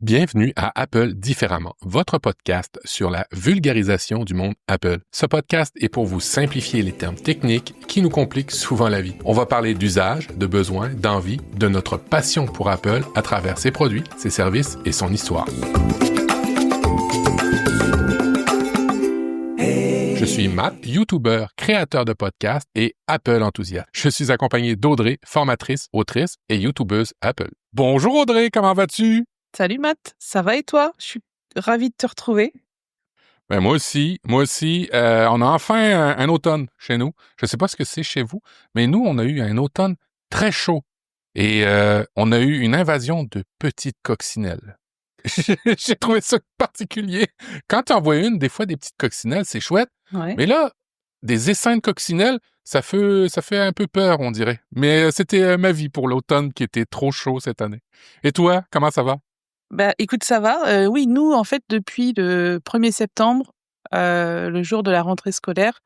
Bienvenue à Apple Différemment, votre podcast sur la vulgarisation du monde Apple. Ce podcast est pour vous simplifier les termes techniques qui nous compliquent souvent la vie. On va parler d'usage, de besoins, d'envie, de notre passion pour Apple à travers ses produits, ses services et son histoire. Je suis Matt, YouTuber, créateur de podcasts et Apple enthousiaste. Je suis accompagné d'Audrey, formatrice, autrice et YouTubeuse Apple. Bonjour Audrey, comment vas-tu? Salut Matt, ça va et toi? Je suis ravie de te retrouver. Ben moi aussi. On a enfin un automne chez nous. Je ne sais pas ce que c'est chez vous, mais nous, on a eu un automne très chaud. Et on a eu une invasion de petites coccinelles. J'ai trouvé ça particulier. Quand tu en vois une, des fois, des petites coccinelles, c'est chouette. Ouais. Mais là, des essaims de coccinelles, ça fait un peu peur, on dirait. Mais c'était ma vie pour l'automne qui était trop chaud cette année. Et toi, comment ça va? Bah écoute, ça va. Oui, nous, en fait, depuis le 1er septembre, le jour de la rentrée scolaire,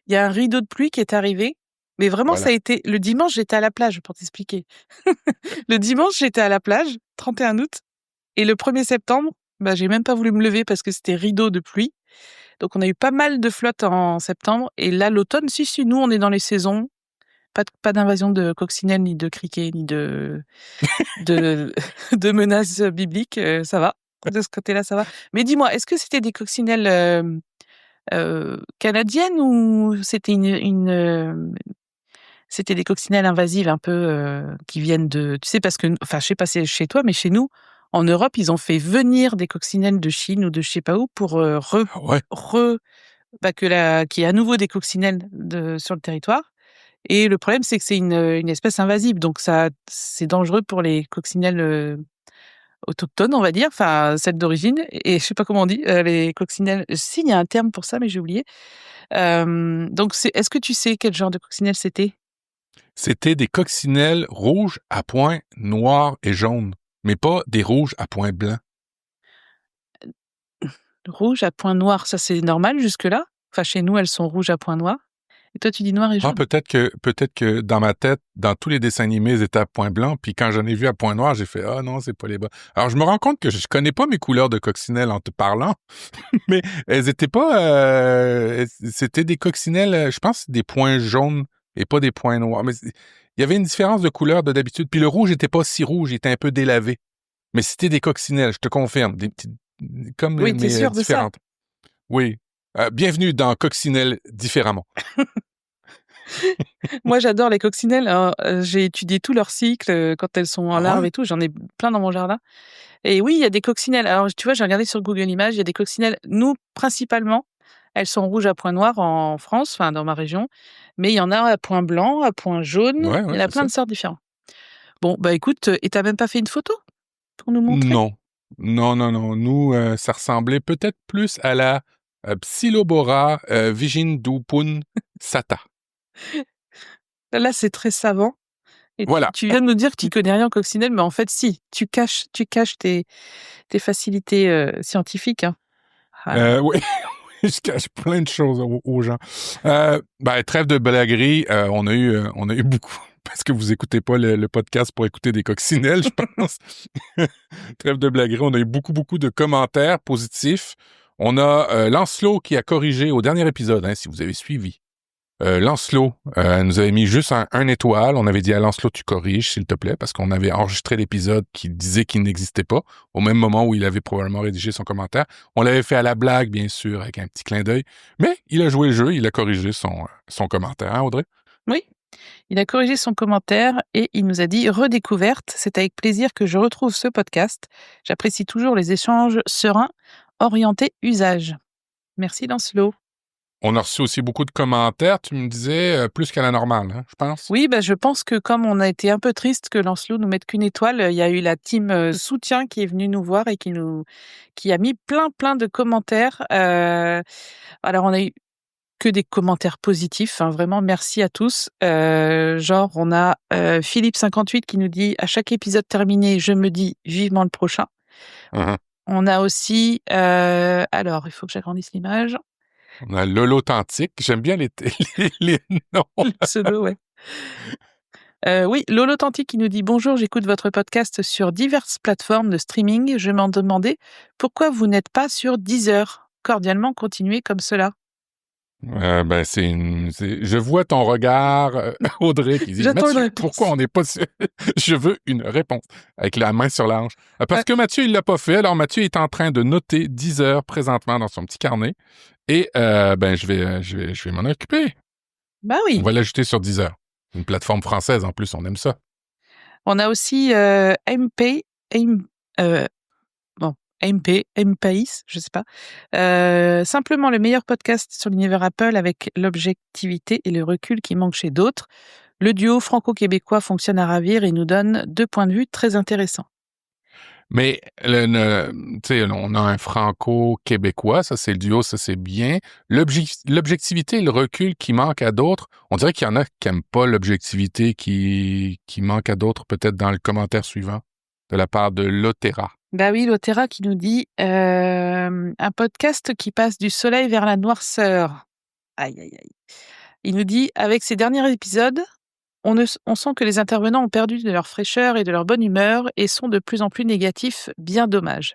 il y a un rideau de pluie qui est arrivé. Mais vraiment, ça Voilà. a été... Le dimanche, j'étais à la plage, pour t'expliquer. Le dimanche, j'étais à la plage, 31 août. Et le 1er septembre, bah, j'ai même pas voulu me lever parce que c'était rideau de pluie. Donc, on a eu pas mal de flotte en septembre. Et là, l'automne, si, nous, on est dans les saisons. Pas d'invasion de coccinelles, ni de criquets, ni de de menaces bibliques, ça va. De ce côté-là, ça va. Mais dis-moi, est-ce que c'était des coccinelles, canadiennes ou c'était c'était des coccinelles invasives un peu, qui viennent de tu sais, parce que enfin, je sais pas si c'est chez toi, mais chez nous, en Europe, ils ont fait venir des coccinelles de Chine ou de je sais pas où pour, Ouais. qu'il y ait à nouveau des coccinelles sur le territoire. Et le problème, c'est que c'est une espèce invasive, donc ça, c'est dangereux pour les coccinelles autochtones, on va dire, enfin celles d'origine. Et je sais pas comment on dit, les coccinelles. Si, il y a un terme pour ça, mais j'ai oublié. Donc, est-ce que tu sais quel genre de coccinelle c'était? C'était des coccinelles rouges à points noirs et jaunes, mais pas des rouges à points blancs. Rouge à points noirs, ça c'est normal jusque-là. Enfin, chez nous, elles sont rouges à points noirs. Et toi, tu dis noir et Ah, jaune. peut-être que dans ma tête, dans tous les dessins animés, ils étaient à points blancs, puis quand j'en ai vu à points noirs, j'ai fait « Ah non, c'est pas les bons. » Alors, je me rends compte que je connais pas mes couleurs de coccinelles en te parlant, mais elles étaient pas... c'était des coccinelles, je pense, des points jaunes et pas des points noirs. Mais il y avait une différence de couleur de d'habitude, puis le rouge était pas si rouge, il était un peu délavé. Mais c'était des coccinelles, je te confirme, des petites... comme Oui, t'es mais sûr de ça? différentes. Oui. Bienvenue dans Coccinelles différemment. Moi, j'adore les coccinelles, hein. J'ai étudié tout leur cycle, quand elles sont en Ah larves ouais? et tout. J'en ai plein dans mon jardin. Et oui, il y a des coccinelles. Alors, tu vois, j'ai regardé sur Google Images, il y a des coccinelles. Nous, principalement, elles sont rouges à points noirs en France, enfin dans ma région. Mais il y en a à points blancs, à points jaunes. Il Ouais, y en a c'est plein ça. de sortes différentes. Bon, bah écoute, et t'as même pas fait une photo pour nous montrer? Non. Non. Nous, ça ressemblait peut-être plus à la Psilobora vigindupun sata. Là, c'est très savant. Et tu, Voilà. tu viens de nous dire que tu connais rien en coccinelle, mais en fait, si. Tu caches tes facilités scientifiques, hein. Ah là là. Oui, je cache plein de choses aux gens. Trêve de blaguerie, on a eu beaucoup, parce que vous écoutez pas le podcast pour écouter des coccinelles, je pense. Trêve de blaguerie, on a eu beaucoup de commentaires positifs. On a Lancelot qui a corrigé au dernier épisode, hein, si vous avez suivi. Lancelot nous avait mis juste un étoile. On avait dit à Lancelot, tu corriges, s'il te plaît, parce qu'on avait enregistré l'épisode qui disait qu'il n'existait pas, au même moment où il avait probablement rédigé son commentaire. On l'avait fait à la blague, bien sûr, avec un petit clin d'œil. Mais il a joué le jeu, il a corrigé son commentaire, hein, Audrey? Oui, il a corrigé son commentaire et il nous a dit: redécouverte, c'est avec plaisir que je retrouve ce podcast. J'apprécie toujours les échanges sereins, orientés usage. Merci Lancelot. On a reçu aussi beaucoup de commentaires, tu me disais, plus qu'à la normale, hein, je pense. Oui, bah, je pense que comme on a été un peu triste que Lancelot nous mette qu'une étoile, il y a eu la team soutien qui est venue nous voir et qui a mis plein de commentaires. Alors on a eu que des commentaires positifs, hein, vraiment merci à tous. Genre on a Philippe58 qui nous dit: à chaque épisode terminé, je me dis vivement le prochain. Mhm. On a aussi alors il faut que j'agrandisse l'image. On a Lolo Authentique. J'aime bien les noms. Le pseudo, ouais. Oui, Lolo Tanti qui nous dit: «Bonjour, j'écoute votre podcast sur diverses plateformes de streaming. Je m'en demandais pourquoi vous n'êtes pas sur Deezer. Cordialement, continuez comme cela.» Ben, je vois ton regard, Audrey, qui dit: J'attends une «Mathieu, réponse. pourquoi on n'est pas sûr?» Je veux une réponse, avec la main sur la hanche. Parce Ouais. que Mathieu, il l'a pas fait. Alors, Mathieu est en train de noter 10 heures présentement dans son petit carnet. Et, ben, je vais m'en occuper. Bah On oui. va l'ajouter sur 10 heures. Une plateforme française, en plus, on aime ça. On a aussi MP, bon, MPace, je sais pas. Simplement le meilleur podcast sur l'univers Apple avec l'objectivité et le recul qui manquent chez d'autres. Le duo franco-québécois fonctionne à ravir et nous donne 2 points de vue très intéressants. Mais, tu sais, on a un franco-québécois, ça c'est le duo, ça c'est bien. L'objectivité et le recul qui manquent à d'autres, on dirait qu'il y en a qui n'aiment pas l'objectivité qui manque à d'autres, peut-être dans le commentaire suivant, de la part de Lotera. Bah oui, Lotera qui nous dit un podcast qui passe du soleil vers la noirceur. Aïe, aïe, aïe. Il nous dit: avec ces derniers épisodes, on sent que les intervenants ont perdu de leur fraîcheur et de leur bonne humeur et sont de plus en plus négatifs, bien dommage.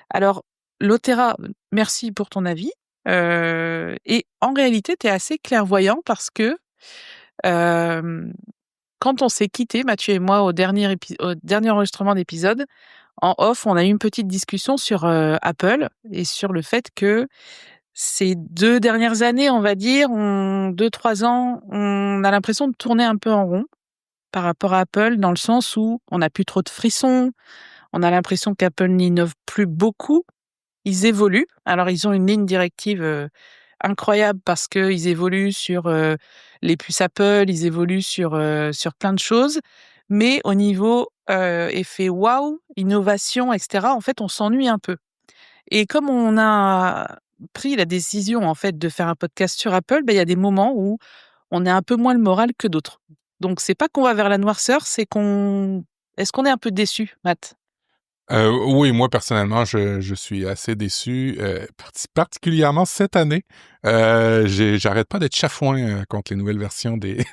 Alors, Lotera, merci pour ton avis. Et en réalité, tu es assez clairvoyant parce que quand on s'est quitté, Mathieu et moi, au dernier enregistrement d'épisode, en off, on a eu une petite discussion sur Apple et sur le fait que ces 2 dernières années, on va dire, 2-3 ans, on a l'impression de tourner un peu en rond par rapport à Apple, dans le sens où on n'a plus trop de frissons, on a l'impression qu'Apple n'innove plus beaucoup. Ils évoluent. Alors, ils ont une ligne directive incroyable parce qu'ils évoluent sur les puces Apple, ils évoluent sur plein de choses. Mais au niveau effet waouh, innovation, etc., en fait, on s'ennuie un peu. Et comme on a pris la décision, en fait, de faire un podcast sur Apple, ben, il y a des moments où on a un peu moins le moral que d'autres. Donc, c'est pas qu'on va vers la noirceur, c'est qu'on... Est-ce qu'on est un peu déçu, Matt? Oui, moi personnellement, je suis assez déçu, particulièrement cette année. J'arrête pas d'être chafouin contre les nouvelles versions Ben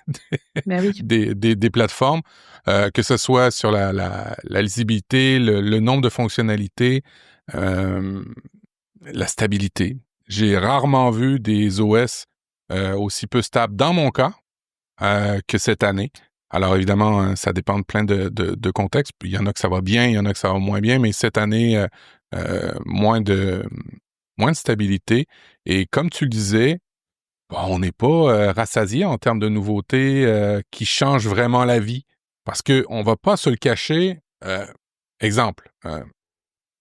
oui. des plateformes, que ce soit sur la lisibilité, le nombre de fonctionnalités, euh, la stabilité. J'ai rarement vu des OS aussi peu stables dans mon cas que cette année. Alors évidemment, ça dépend de plein de contextes. Il y en a que ça va bien, il y en a que ça va moins bien, mais cette année, moins de stabilité. Et comme tu le disais, bon, on n'est pas rassasié en termes de nouveautés qui changent vraiment la vie. Parce que on va pas se le cacher. Exemple,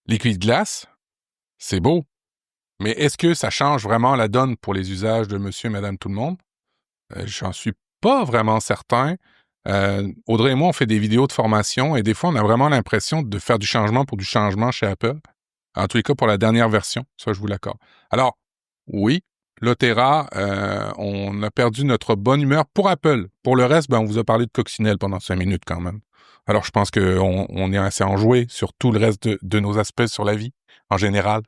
Liquid Glass, c'est beau, mais est-ce que ça change vraiment la donne pour les usages de monsieur et madame tout le monde? J'en suis pas vraiment certain. Audrey et moi, on fait des vidéos de formation et des fois, on a vraiment l'impression de faire du changement pour du changement chez Apple. En tous les cas, pour la dernière version, ça, je vous l'accorde. Alors, oui, Lotera, on a perdu notre bonne humeur pour Apple. Pour le reste, ben, on vous a parlé de coccinelle pendant 5 minutes quand même. Alors, je pense qu'on est assez enjoué sur tout le reste de nos aspects sur la vie, en général.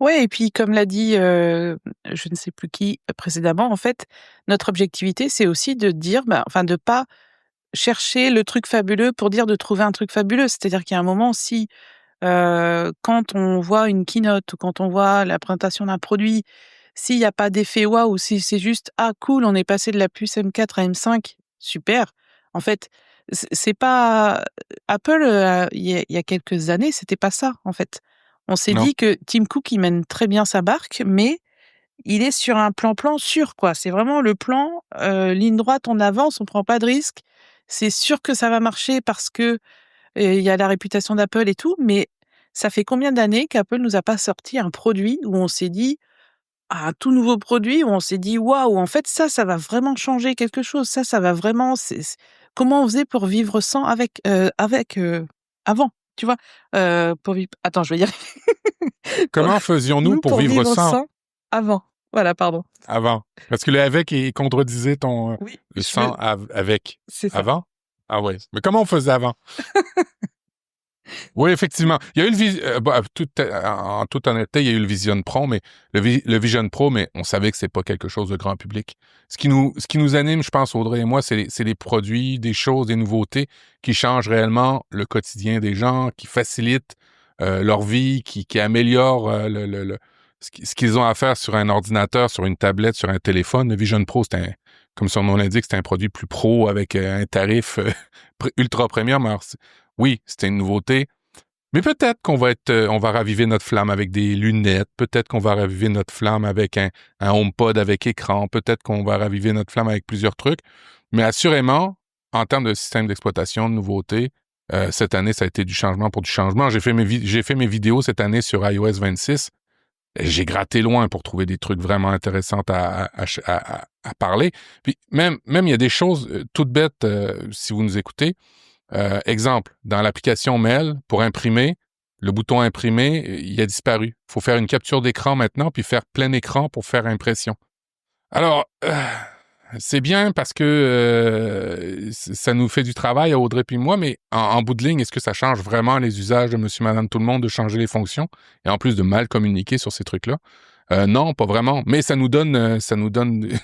Ouais, et puis comme l'a dit, je ne sais plus qui précédemment, en fait, notre objectivité, c'est aussi de dire, bah, enfin de pas chercher le truc fabuleux pour dire de trouver un truc fabuleux. C'est-à-dire qu'il y a un moment, si quand on voit une keynote ou quand on voit la présentation d'un produit, s'il y a pas d'effet waouh, si c'est juste: «Ah cool, on est passé de la puce M4 à M5, super». En fait, c'est pas Apple, il y a quelques années, c'était pas ça, en fait. On s'est Non? dit que Tim Cook, il mène très bien sa barque, mais il est sur un plan sûr, quoi. C'est vraiment le plan, ligne droite, on avance, on prend pas de risques. C'est sûr que ça va marcher parce que, il y a la réputation d'Apple et tout, mais ça fait combien d'années qu'Apple nous a pas sorti un produit où on s'est dit, ah, un tout nouveau produit où on s'est dit: «Waouh, en fait ça va vraiment changer quelque chose. Ça va vraiment comment on faisait pour vivre sans avant?» Tu vois? Pour vivre attends, je vais y arriver. Pour Comment faisions-nous nous, pour pour vivre vivre sans? sans avant. Voilà, pardon. Avant. Parce que le avec, il contredisait Oui, le sans avec. c'est ça. Avant? Ah ouais. Mais comment on faisait avant? Oui, effectivement. Il y a eu en toute honnêteté, il y a eu le Vision Pro, mais le Vision Pro, mais on savait que c'est pas quelque chose de grand public. Ce qui nous anime, je pense, Audrey et moi, c'est les produits, des choses, des nouveautés qui changent réellement le quotidien des gens, qui facilitent leur vie, qui améliorent ce qu'ils ont à faire sur un ordinateur, sur une tablette, sur un téléphone. Le Vision Pro, comme son nom l'indique, c'est un produit plus pro avec un tarif ultra premium. Alors, oui, c'était une nouveauté. Mais peut-être on va raviver notre flamme avec des lunettes. Peut-être qu'on va raviver notre flamme avec un HomePod avec écran. Peut-être qu'on va raviver notre flamme avec plusieurs trucs. Mais assurément, en termes de système d'exploitation, de nouveautés, cette année, ça a été du changement pour du changement. J'ai fait mes vidéos cette année sur iOS 26. J'ai gratté loin pour trouver des trucs vraiment intéressants à parler. Puis même, il y a des choses toutes bêtes, si vous nous écoutez. Exemple, dans l'application Mail, pour imprimer, le bouton imprimer, il a disparu. Il faut faire une capture d'écran maintenant, puis faire plein écran pour faire impression. Alors, c'est bien parce que ça nous fait du travail à Audrey puis moi, mais en bout de ligne, est-ce que ça change vraiment les usages de monsieur, madame, tout le monde, de changer les fonctions, et en plus de mal communiquer sur ces trucs-là? Non, pas vraiment. Mais ça nous donne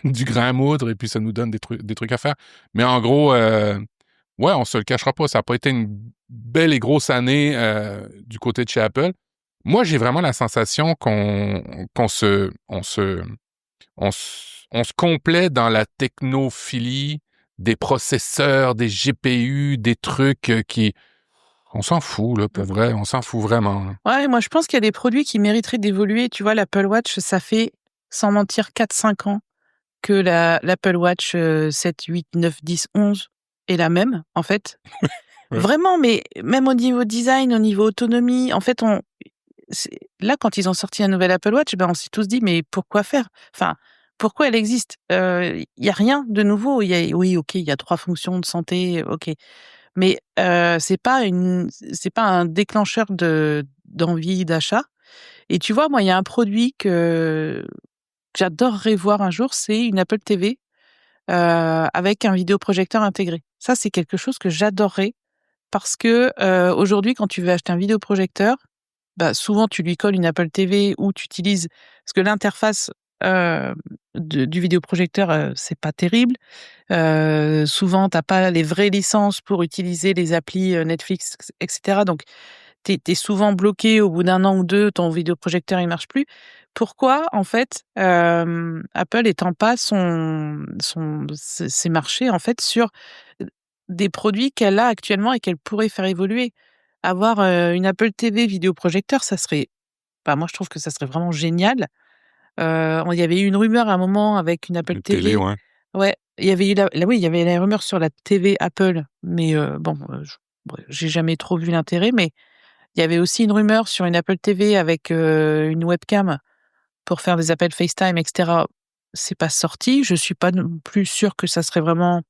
du grain à moudre, et puis ça nous donne des trucs à faire. Mais en gros... ouais, on se le cachera pas, ça n'a pas été une belle et grosse année du côté de chez Apple. Moi, j'ai vraiment la sensation on se complaît dans la technophilie des processeurs, des GPU, des trucs on s'en fout, là, pour vrai, on s'en fout vraiment. Là. Ouais, moi je pense qu'il y a des produits qui mériteraient d'évoluer. Tu vois, l'Apple Watch, ça fait, sans mentir, 4-5 ans que l'Apple Watch 7, 8, 9, 10, 11 est la même, en fait. Ouais. Vraiment, mais même au niveau design, au niveau autonomie, en fait, là, quand ils ont sorti un nouvel Apple Watch, ben, on s'est tous dit, mais pourquoi faire? Enfin, pourquoi elle existe? Il y a rien de nouveau. Oui, ok, il y a 3 fonctions de santé, ok. Mais c'est pas un déclencheur d'envie d'achat. Et tu vois, moi, il y a un produit que j'adorerais voir un jour, c'est une Apple TV avec un vidéoprojecteur intégré. Ça, c'est quelque chose que j'adorerais parce que aujourd'hui, quand tu veux acheter un vidéoprojecteur, bah, souvent tu lui colles une Apple TV ou tu utilises parce que l'interface du vidéoprojecteur, c'est pas terrible. Souvent, t'as pas les vraies licences pour utiliser les applis Netflix, etc. Donc, t'es souvent bloqué au bout d'un an ou deux, ton vidéoprojecteur il marche plus. Pourquoi, en fait, Apple étend pas ses marchés en fait sur des produits qu'elle a actuellement et qu'elle pourrait faire évoluer? Avoir une Apple TV vidéoprojecteur, ça serait, bah, moi je trouve que ça serait vraiment génial. Il y avait eu une rumeur à un moment avec une Apple Une télé, TV. ouais. Ouais, il y avait eu oui, il y avait la rumeur sur la TV Apple, mais bon, j'ai jamais trop vu l'intérêt, mais il y avait aussi une rumeur sur une Apple TV avec une webcam pour faire des appels FaceTime, et cetera. C'est pas sorti. Je suis pas non plus sûre que ça serait vraiment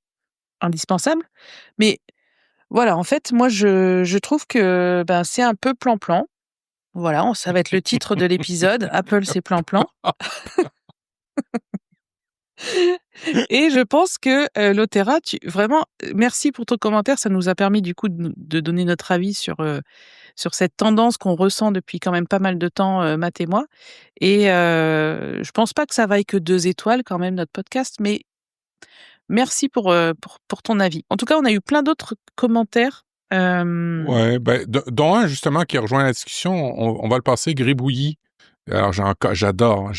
indispensable. Mais voilà, en fait, moi, je trouve que, ben, c'est un peu plan-plan. Voilà, ça va être le titre de l'épisode. Apple, c'est plan-plan. Et je pense que, Lotera, vraiment, merci pour ton commentaire. Ça nous a permis du coup de donner notre avis sur cette tendance qu'on ressent depuis quand même pas mal de temps, Matt et moi. Et je pense pas que ça vaille que 2 étoiles quand même notre podcast, mais merci pour ton avis. En tout cas, on a eu plein d'autres commentaires. Ouais, ben, dont un, justement, qui rejoint la discussion, on va le passer gribouillis. Alors, j'adore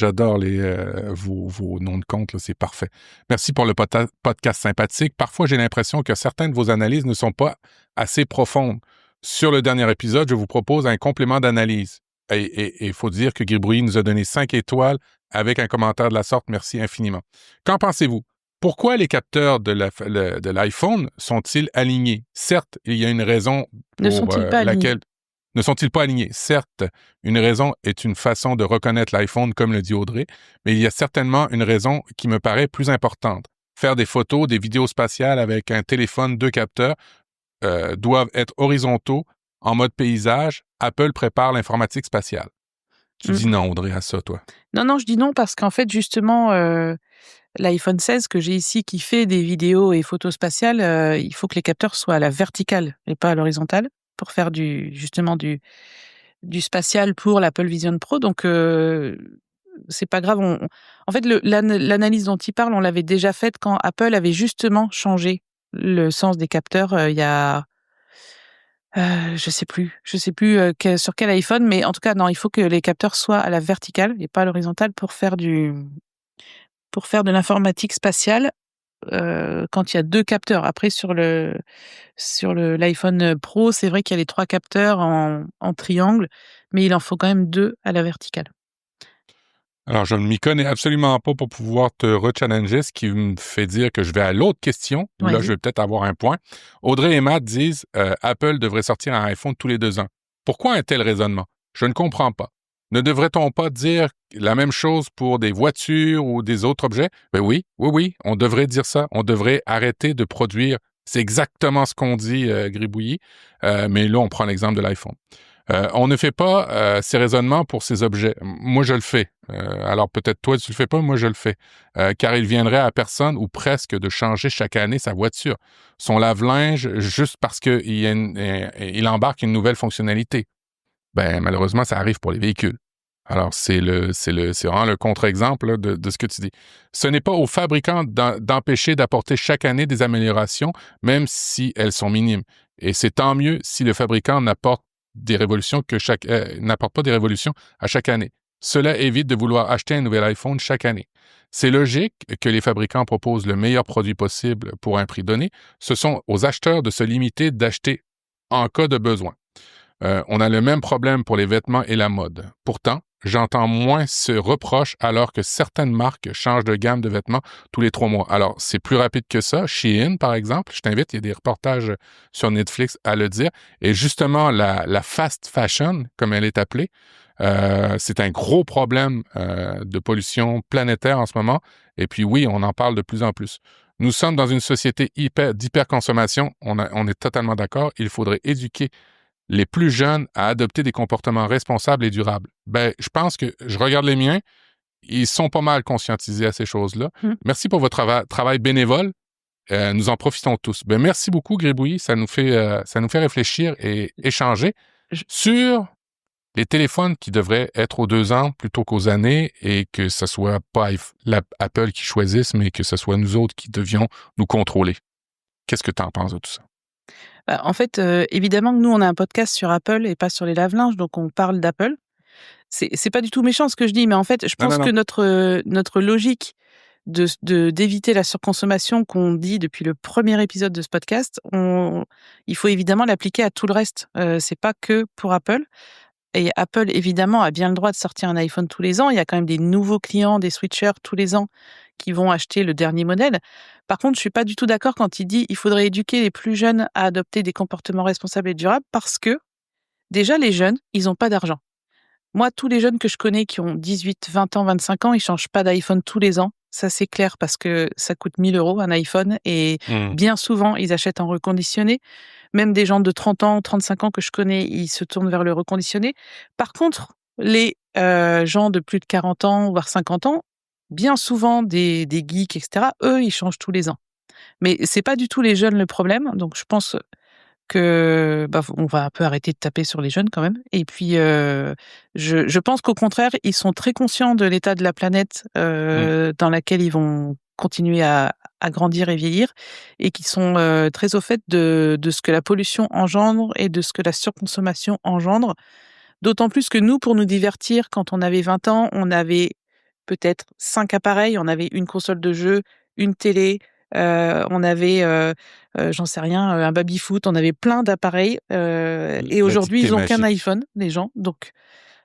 vos noms de compte, là, c'est parfait. Merci pour le podcast sympathique. Parfois, j'ai l'impression que certaines de vos analyses ne sont pas assez profondes. Sur le dernier épisode, je vous propose un complément d'analyse. Et il faut dire que Gribouillis nous a donné 5 étoiles avec un commentaire de la sorte. Merci infiniment. Qu'en pensez-vous? Pourquoi les capteurs de l'iPhone sont-ils alignés? Certes, il y a une raison Ne pour sont-ils pas alignés? laquelle... Ne sont-ils pas alignés? Certes, une raison est une façon de reconnaître l'iPhone, comme le dit Audrey, mais il y a certainement une raison qui me paraît plus importante. Faire des photos, des vidéos spatiales avec un téléphone, 2 capteurs doivent être horizontaux, en mode paysage. Apple prépare l'informatique spatiale. Tu dis non, Audrey, à ça, toi? Non, je dis non parce qu'en fait, justement, l'iPhone 16 que j'ai ici qui fait des vidéos et photos spatiales, il faut que les capteurs soient à la verticale et pas à l'horizontale. pour faire justement du spatial pour l'Apple Vision Pro. Donc, c'est pas grave. En fait, l'analyse dont il parle, on l'avait déjà faite quand Apple avait justement changé le sens des capteurs il y a je sais plus sur quel iPhone, mais en tout cas, non, il faut que les capteurs soient à la verticale et pas à l'horizontale pour faire de l'informatique spatiale, quand il y a 2 capteurs. Après l'iPhone Pro, c'est vrai qu'il y a les 3 capteurs en triangle, mais il en faut quand même 2 à la verticale. Alors, je ne m'y connais absolument pas pour pouvoir te rechallenger, ce qui me fait dire que je vais à l'autre question, où là, Vas-y. je vais peut-être avoir un point. Audrey et Matt disent Apple devrait sortir un iPhone tous les 2 ans. Pourquoi un tel raisonnement? Je ne comprends pas. Ne devrait-on pas dire la même chose pour des voitures ou des autres objets? Ben oui, on devrait dire ça. On devrait arrêter de produire. C'est exactement ce qu'on dit, Gribouillis. Mais là, on prend l'exemple de l'iPhone. On ne fait pas ces raisonnements pour ces objets. Moi, je le fais. Alors peut-être toi, tu le fais pas, moi, je le fais. Car il viendrait à personne ou presque de changer chaque année sa voiture, son lave-linge, juste parce qu'il embarque une nouvelle fonctionnalité. Ben, malheureusement, ça arrive pour les véhicules. Alors, c'est vraiment le contre-exemple là, de ce que tu dis. Ce n'est pas aux fabricants d'empêcher d'apporter chaque année des améliorations, même si elles sont minimes. Et c'est tant mieux si le fabricant n'apporte pas des révolutions à chaque année. Cela évite de vouloir acheter un nouvel iPhone chaque année. C'est logique que les fabricants proposent le meilleur produit possible pour un prix donné. Ce sont aux acheteurs de se limiter d'acheter en cas de besoin. On a le même problème pour les vêtements et la mode. Pourtant, j'entends moins ce reproche alors que certaines marques changent de gamme de vêtements tous les 3 mois. Alors, c'est plus rapide que ça. Shein, par exemple, je t'invite, il y a des reportages sur Netflix à le dire. Et justement, la fast fashion, comme elle est appelée, c'est un gros problème de pollution planétaire en ce moment. Et puis oui, on en parle de plus en plus. Nous sommes dans une société d'hyperconsommation. On est totalement d'accord. Il faudrait éduquer les plus jeunes à adopter des comportements responsables et durables. Ben, je pense que je regarde les miens, ils sont pas mal conscientisés à ces choses-là. Merci pour votre travail bénévole. Nous en profitons tous. Ben, merci beaucoup, Gribouillis. Ça nous fait réfléchir et échanger sur les téléphones qui devraient être aux 2 ans plutôt qu'aux années et que ce soit pas Apple qui choisisse, mais que ce soit nous autres qui devions nous contrôler. Qu'est-ce que tu en penses de tout ça? Bah, en fait, évidemment que nous, on a un podcast sur Apple et pas sur les lave-linges, donc on parle d'Apple. C'est pas du tout méchant ce que je dis, mais en fait, je pense Non. que notre logique d'éviter la surconsommation qu'on dit depuis le premier épisode de ce podcast, il faut évidemment l'appliquer à tout le reste. C'est pas que pour Apple. Et Apple, évidemment, a bien le droit de sortir un iPhone tous les ans. Il y a quand même des nouveaux clients, des switchers tous les ans qui vont acheter le dernier modèle. Par contre, je suis pas du tout d'accord quand il dit il faudrait éduquer les plus jeunes à adopter des comportements responsables et durables parce que, déjà, les jeunes, ils ont pas d'argent. Moi, tous les jeunes que je connais qui ont 18, 20 ans, 25 ans, ils changent pas d'iPhone tous les ans. Ça, c'est clair parce que ça coûte 1 000 € un iPhone et bien souvent, ils achètent en reconditionné. Même des gens de 30 ans, 35 ans que je connais, ils se tournent vers le reconditionné. Par contre, les gens de plus de 40 ans, voire 50 ans, bien souvent des geeks, etc., eux, ils changent tous les ans. Mais c'est pas du tout les jeunes le problème. Donc, je pense que on va un peu arrêter de taper sur les jeunes quand même. Et puis, je pense qu'au contraire, ils sont très conscients de l'état de la planète dans laquelle ils vont continuer à grandir et vieillir, et qui sont très au fait de ce que la pollution engendre et de ce que la surconsommation engendre. D'autant plus que nous, pour nous divertir, quand on avait 20 ans, on avait peut-être 5 appareils. On avait une console de jeu, une télé, on avait, j'en sais rien, un baby-foot. On avait plein d'appareils, et La aujourd'hui, dictée ils ont qu'un magique. iPhone, les gens. Donc,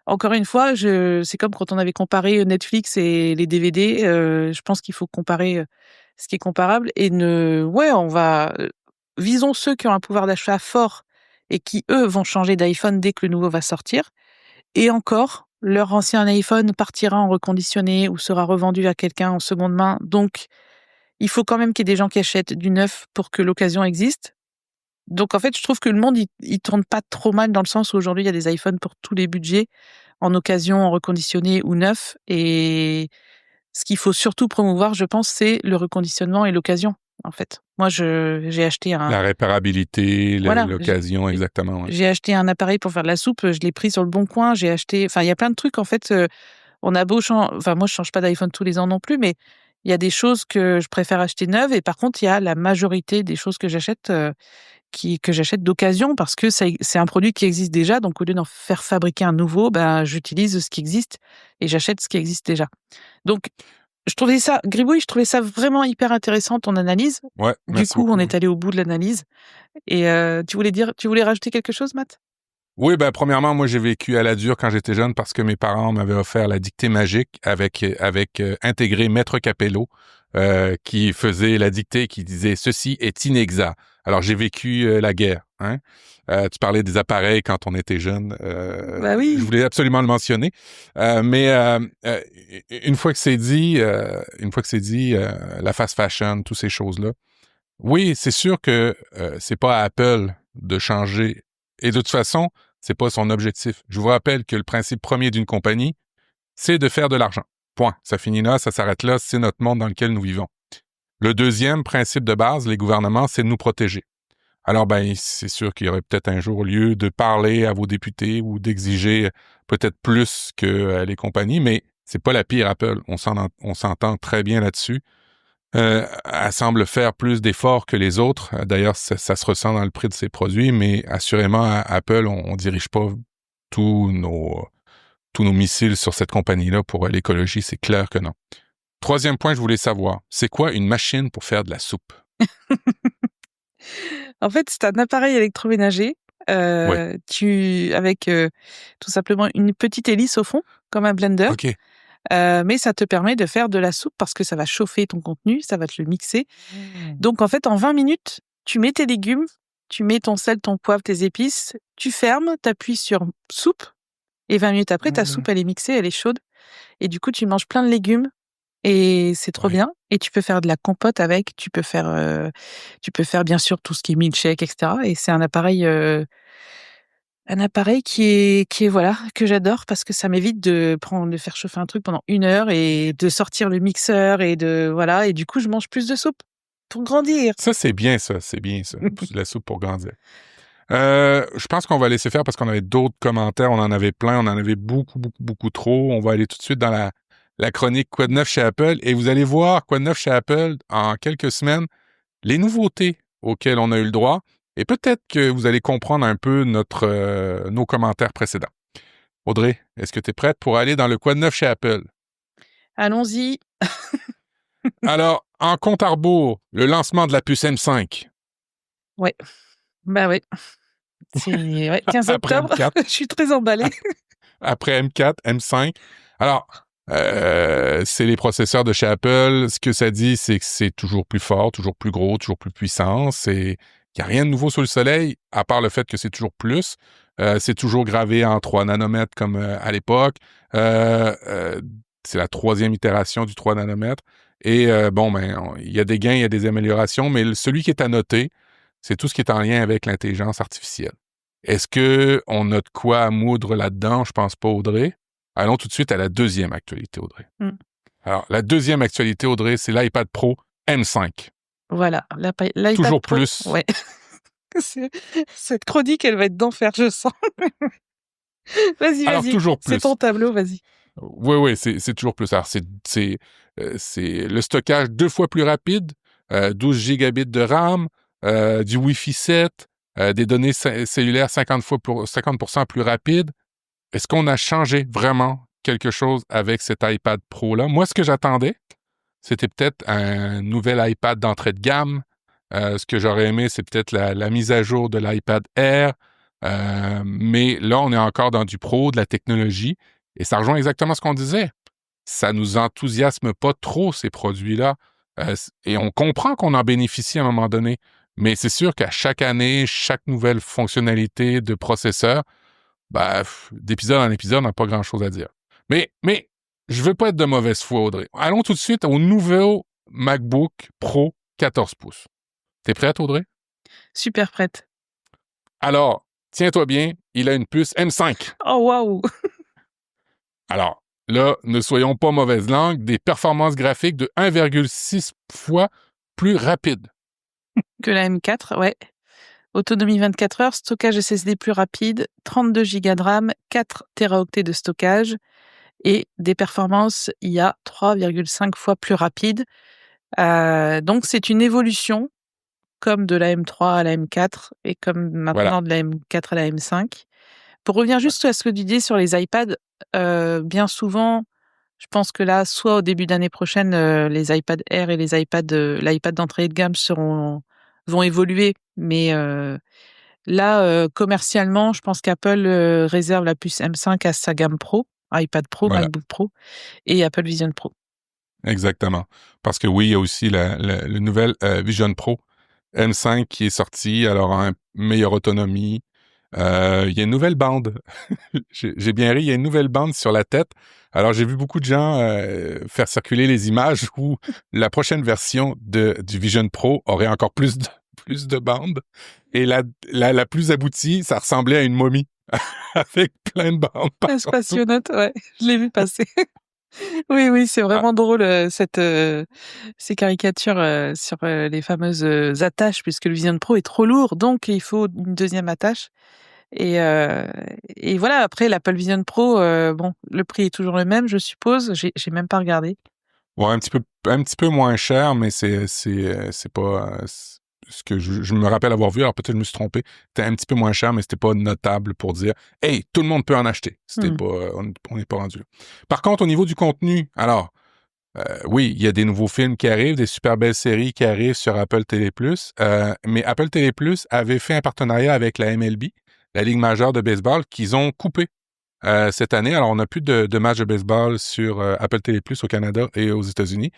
encore une fois, c'est comme quand on avait comparé Netflix et les DVD. Je pense qu'il faut comparer ce qui est comparable et visons ceux qui ont un pouvoir d'achat fort et qui, eux, vont changer d'iPhone dès que le nouveau va sortir. Et encore, leur ancien iPhone partira en reconditionné ou sera revendu à quelqu'un en seconde main. Donc, il faut quand même qu'il y ait des gens qui achètent du neuf pour que l'occasion existe. Donc, en fait, je trouve que le monde, il tourne pas trop mal dans le sens où aujourd'hui, il y a des iPhones pour tous les budgets, en occasion, en reconditionné ou neuf. Et ce qu'il faut surtout promouvoir, je pense, c'est le reconditionnement et l'occasion. en fait. Moi, j'ai acheté La réparabilité, Voilà, l'occasion, exactement. Ouais. j'ai acheté un appareil pour faire de la soupe, je l'ai pris sur le Bon Coin, j'ai acheté... Enfin, il y a plein de trucs, en fait. On a beau changer... Enfin, moi, je change pas d'iPhone tous les ans non plus, mais il y a des choses que je préfère acheter neuves. Et par contre, il y a la majorité des choses que j'achète que j'achète d'occasion parce que c'est un produit qui existe déjà. Donc, au lieu d'en faire fabriquer un nouveau, ben, j'utilise ce qui existe et j'achète ce qui existe déjà. Donc, Gribouille, je trouvais ça vraiment hyper intéressant, ton analyse. Ouais, Du merci coup, beaucoup. on est allé au bout de l'analyse. Et tu voulais rajouter quelque chose, Matt? Oui, ben premièrement, moi j'ai vécu à la dure quand j'étais jeune parce que mes parents m'avaient offert la dictée magique avec intégré Maître Capello qui faisait la dictée qui disait ceci est inexact. Alors j'ai vécu la guerre. Hein? Tu parlais des appareils quand on était jeune. Bah oui. Je voulais absolument le mentionner. Mais une fois que c'est dit, la fast fashion, toutes ces choses-là. Oui, c'est sûr que c'est pas à Apple de changer. Et de toute façon, c'est pas son objectif. Je vous rappelle que le principe premier d'une compagnie, c'est de faire de l'argent. Point. Ça finit là, ça s'arrête là, c'est notre monde dans lequel nous vivons. Le deuxième principe de base, les gouvernements, c'est de nous protéger. Alors, c'est sûr qu'il y aurait peut-être un jour lieu de parler à vos députés ou d'exiger peut-être plus que les compagnies, mais c'est pas la pire Apple. On s'entend très bien là-dessus. Elle semble faire plus d'efforts que les autres. D'ailleurs, ça se ressent dans le prix de ses produits, mais assurément, à Apple, on dirige pas tous nos missiles sur cette compagnie-là pour l'écologie. C'est clair que non. Troisième point, je voulais savoir, c'est quoi une machine pour faire de la soupe? En fait, c'est un appareil électroménager Oui. avec tout simplement une petite hélice au fond, comme un blender. OK. Mais ça te permet de faire de la soupe parce que ça va chauffer ton contenu, ça va te le mixer. Donc, en fait, en 20 minutes, tu mets tes légumes, tu mets ton sel, ton poivre, tes épices, tu fermes, t'appuies sur soupe, et 20 minutes après, ta soupe, elle est mixée, elle est chaude. Et du coup, tu manges plein de légumes et c'est trop bien. Et tu peux faire de la compote avec, tu peux faire bien sûr tout ce qui est milkshake, etc. Et c'est un appareil qui est voilà, que j'adore parce que ça m'évite de faire chauffer un truc pendant 1 heure et de sortir le mixeur et voilà. Et du coup, je mange plus de soupe pour grandir. Ça, c'est bien ça. C'est bien ça. La soupe pour grandir. Je pense qu'on va laisser faire parce qu'on avait d'autres commentaires. On en avait plein. On en avait beaucoup, beaucoup, beaucoup trop. On va aller tout de suite dans la chronique Quoi de neuf chez Apple. Et vous allez voir Quoi de neuf chez Apple en quelques semaines, les nouveautés auxquelles on a eu le droit. Et peut-être que vous allez comprendre un peu nos commentaires précédents. Audrey, est-ce que tu es prête pour aller dans le Quoi de neuf chez Apple? Allons-y. Alors, en compte à rebours, le lancement de la puce M5. Ouais. Bah ouais. C'est 15 Après octobre. M4. Je suis très emballée. Après M4, M5. Alors, c'est les processeurs de chez Apple. Ce que ça dit, c'est que c'est toujours plus fort, toujours plus gros, toujours plus puissant. Il n'y a rien de nouveau sous le soleil, à part le fait que c'est toujours plus. C'est toujours gravé en 3 nanomètres comme à l'époque. C'est la 3e itération du 3 nanomètres. Et il y a des gains, il y a des améliorations, mais celui qui est à noter, c'est tout ce qui est en lien avec l'intelligence artificielle. Est-ce qu'on a de quoi moudre là-dedans? Je pense pas, Audrey. Allons tout de suite à la deuxième actualité, Audrey. Alors, la deuxième actualité, Audrey, c'est l'iPad Pro M5. Voilà, l'iPad Toujours Pro. plus. Ouais. Cette chronique, elle va être d'enfer, je sens. Alors, Vas-y. toujours plus. C'est ton tableau, vas-y. Oui, c'est toujours plus. Alors, c'est le stockage 2 fois plus rapide, 12 gigabits de RAM, du Wi-Fi 7, des données cellulaires 50% plus rapides. Est-ce qu'on a changé vraiment quelque chose avec cet iPad Pro-là? Moi, ce que j'attendais, c'était peut-être un nouvel iPad d'entrée de gamme. Ce que j'aurais aimé, c'est peut-être la mise à jour de l'iPad Air. Mais là, on est encore dans du pro, de la technologie. Et ça rejoint exactement ce qu'on disait. Ça nous enthousiasme pas trop, ces produits-là. Et on comprend qu'on en bénéficie à un moment donné. Mais c'est sûr qu'à chaque année, chaque nouvelle fonctionnalité de processeur, d'épisode en épisode, on n'a pas grand-chose à dire. Mais je veux pas être de mauvaise foi, Audrey. Allons tout de suite au nouveau MacBook Pro 14 pouces. T'es prête, Audrey? Super prête. Alors, tiens-toi bien, il a une puce M5. Oh, waouh! Alors, là, ne soyons pas mauvaise langue, des performances graphiques de 1,6 fois plus rapides. Que la M4, ouais. Autonomie 24 heures, stockage SSD plus rapide, 32 Go de RAM, 4 Teraoctets de stockage et des performances IA 3,5 fois plus rapides. Donc c'est une évolution comme de la M3 à la M4 et comme Voilà. maintenant de la M4 à la M5. Pour revenir juste à ce que tu disais sur les iPads, bien souvent, je pense que là, soit au début d'année prochaine, les iPad Air et les l'iPad d'entrée de gamme vont évoluer. Mais là, commercialement, je pense qu'Apple réserve la puce M5 à sa gamme Pro, iPad Pro, Voilà. MacBook Pro et Apple Vision Pro. Exactement. Parce que oui, il y a aussi le nouvel Vision Pro M5 qui est sorti, alors en meilleure autonomie. Il y a une nouvelle bande. J'ai bien ri, il y a une nouvelle bande sur la tête. Alors, j'ai vu beaucoup de gens faire circuler les images où la prochaine version du Vision Pro aurait encore plus de bandes. Et la plus aboutie, ça ressemblait à une momie avec plein de bandes La partout. spationaute, ouais, je l'ai vu passer. Oui, c'est vraiment drôle ces caricatures sur les fameuses attaches, puisque le Vision Pro est trop lourd, donc il faut une deuxième attache. Et, euh, et voilà, après l'Apple Vision Pro, bon, le prix est toujours le même, je suppose. J'ai même pas regardé. Ouais, un petit peu moins cher, mais c'est pas ce que je me rappelle avoir vu. Alors peut-être que je me suis trompé. C'était un petit peu moins cher, mais c'était pas notable pour dire hey, tout le monde peut en acheter. C'était pas, on n'est pas rendu là. Par contre, au niveau du contenu, alors oui, il y a des nouveaux films qui arrivent, des super belles séries qui arrivent sur Apple TV+. Mais Apple TV+ avait fait un partenariat avec la MLB, la Ligue majeure de baseball, qu'ils ont coupé cette année. Alors, on n'a plus de matchs de baseball sur Apple TV+ au Canada et aux États-Unis.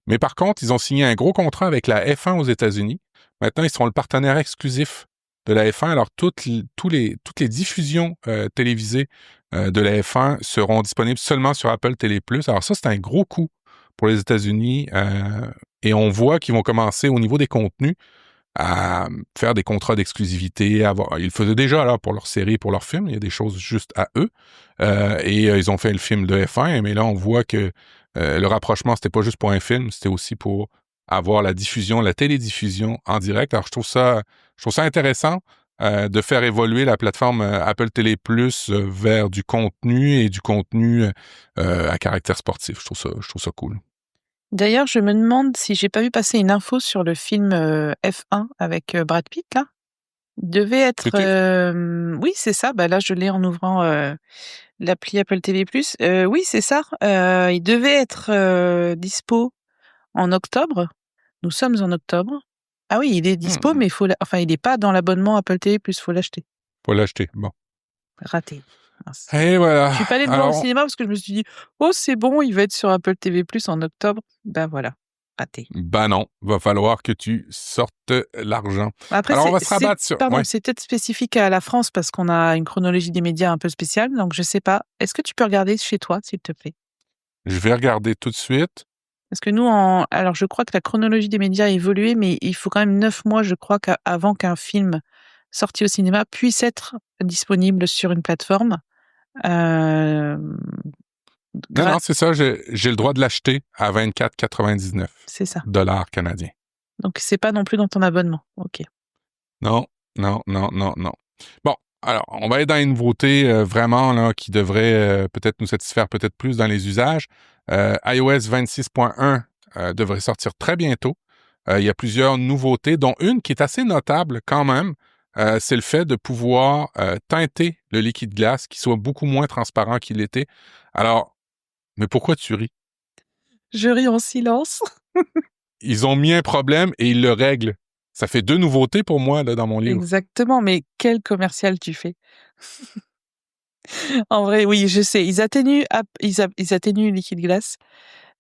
Mais par contre, ils ont signé un gros contrat avec la F1 aux États-Unis. Maintenant, ils seront le partenaire exclusif de la F1. Alors, toutes les diffusions télévisées de la F1 seront disponibles seulement sur Apple TV+. Alors ça, c'est un gros coup pour les États-Unis. Et on voit qu'ils vont commencer au niveau des contenus à faire des contrats d'exclusivité. Ils le faisaient déjà là pour leurs séries, pour leurs films. Il y a des choses juste à eux. Ils ont fait le film de F1, mais là, on voit que le rapprochement, c'était pas juste pour un film, c'était aussi pour avoir la diffusion, la télédiffusion en direct. Alors, je trouve ça intéressant de faire évoluer la plateforme Apple Télé Plus vers du contenu et du contenu à caractère sportif. Je trouve ça cool. D'ailleurs, je me demande si j'ai pas vu passer une info sur le film F1 avec Brad Pitt, là. Il devait être... C'était Oui, c'est ça. Bah, là, je l'ai en ouvrant l'appli Apple TV+. Oui, c'est ça. Il devait être dispo en octobre. Nous sommes en octobre. Ah oui, il est dispo, mais enfin, il n'est pas dans l'abonnement Apple TV+, faut l'acheter. Faut l'acheter. Bon. Raté. Mince. Et voilà. Je suis pas allée le voir au cinéma parce que je me suis dit, oh, c'est bon, il va être sur Apple TV+, en octobre. Ben voilà, raté. Ben non, va falloir que tu sortes l'argent. Après, Alors, on va se rabattre sur... Pardon, Ouais. c'est peut-être spécifique à la France parce qu'on a une chronologie des médias un peu spéciale, donc je sais pas. Est-ce que tu peux regarder chez toi, s'il te plaît? Je vais regarder tout de suite. Parce que nous, alors je crois que la chronologie des médias a évolué, mais il faut quand même 9 mois, je crois, avant qu'un film sorti au cinéma puisse être disponible sur une plateforme. Non, c'est ça, j'ai le droit de l'acheter à 24,99 C'est ça. dollars canadiens. Donc, c'est pas non plus dans ton abonnement. OK. Non. Bon, alors, on va aller dans une nouveauté vraiment là, qui devrait peut-être nous satisfaire peut-être plus dans les usages. iOS 26.1 devrait sortir très bientôt. Il y a plusieurs nouveautés, dont une qui est assez notable quand même. C'est le fait de pouvoir teinter le liquide glace, qui soit beaucoup moins transparent qu'il l'était. Alors, mais pourquoi tu ris? Je ris en silence. Ils ont mis un problème et ils le règlent. Ça fait 2 nouveautés pour moi là, dans mon livre. Exactement, mais quel commercial tu fais? En vrai, oui, je sais. Ils atténuent le liquide glace.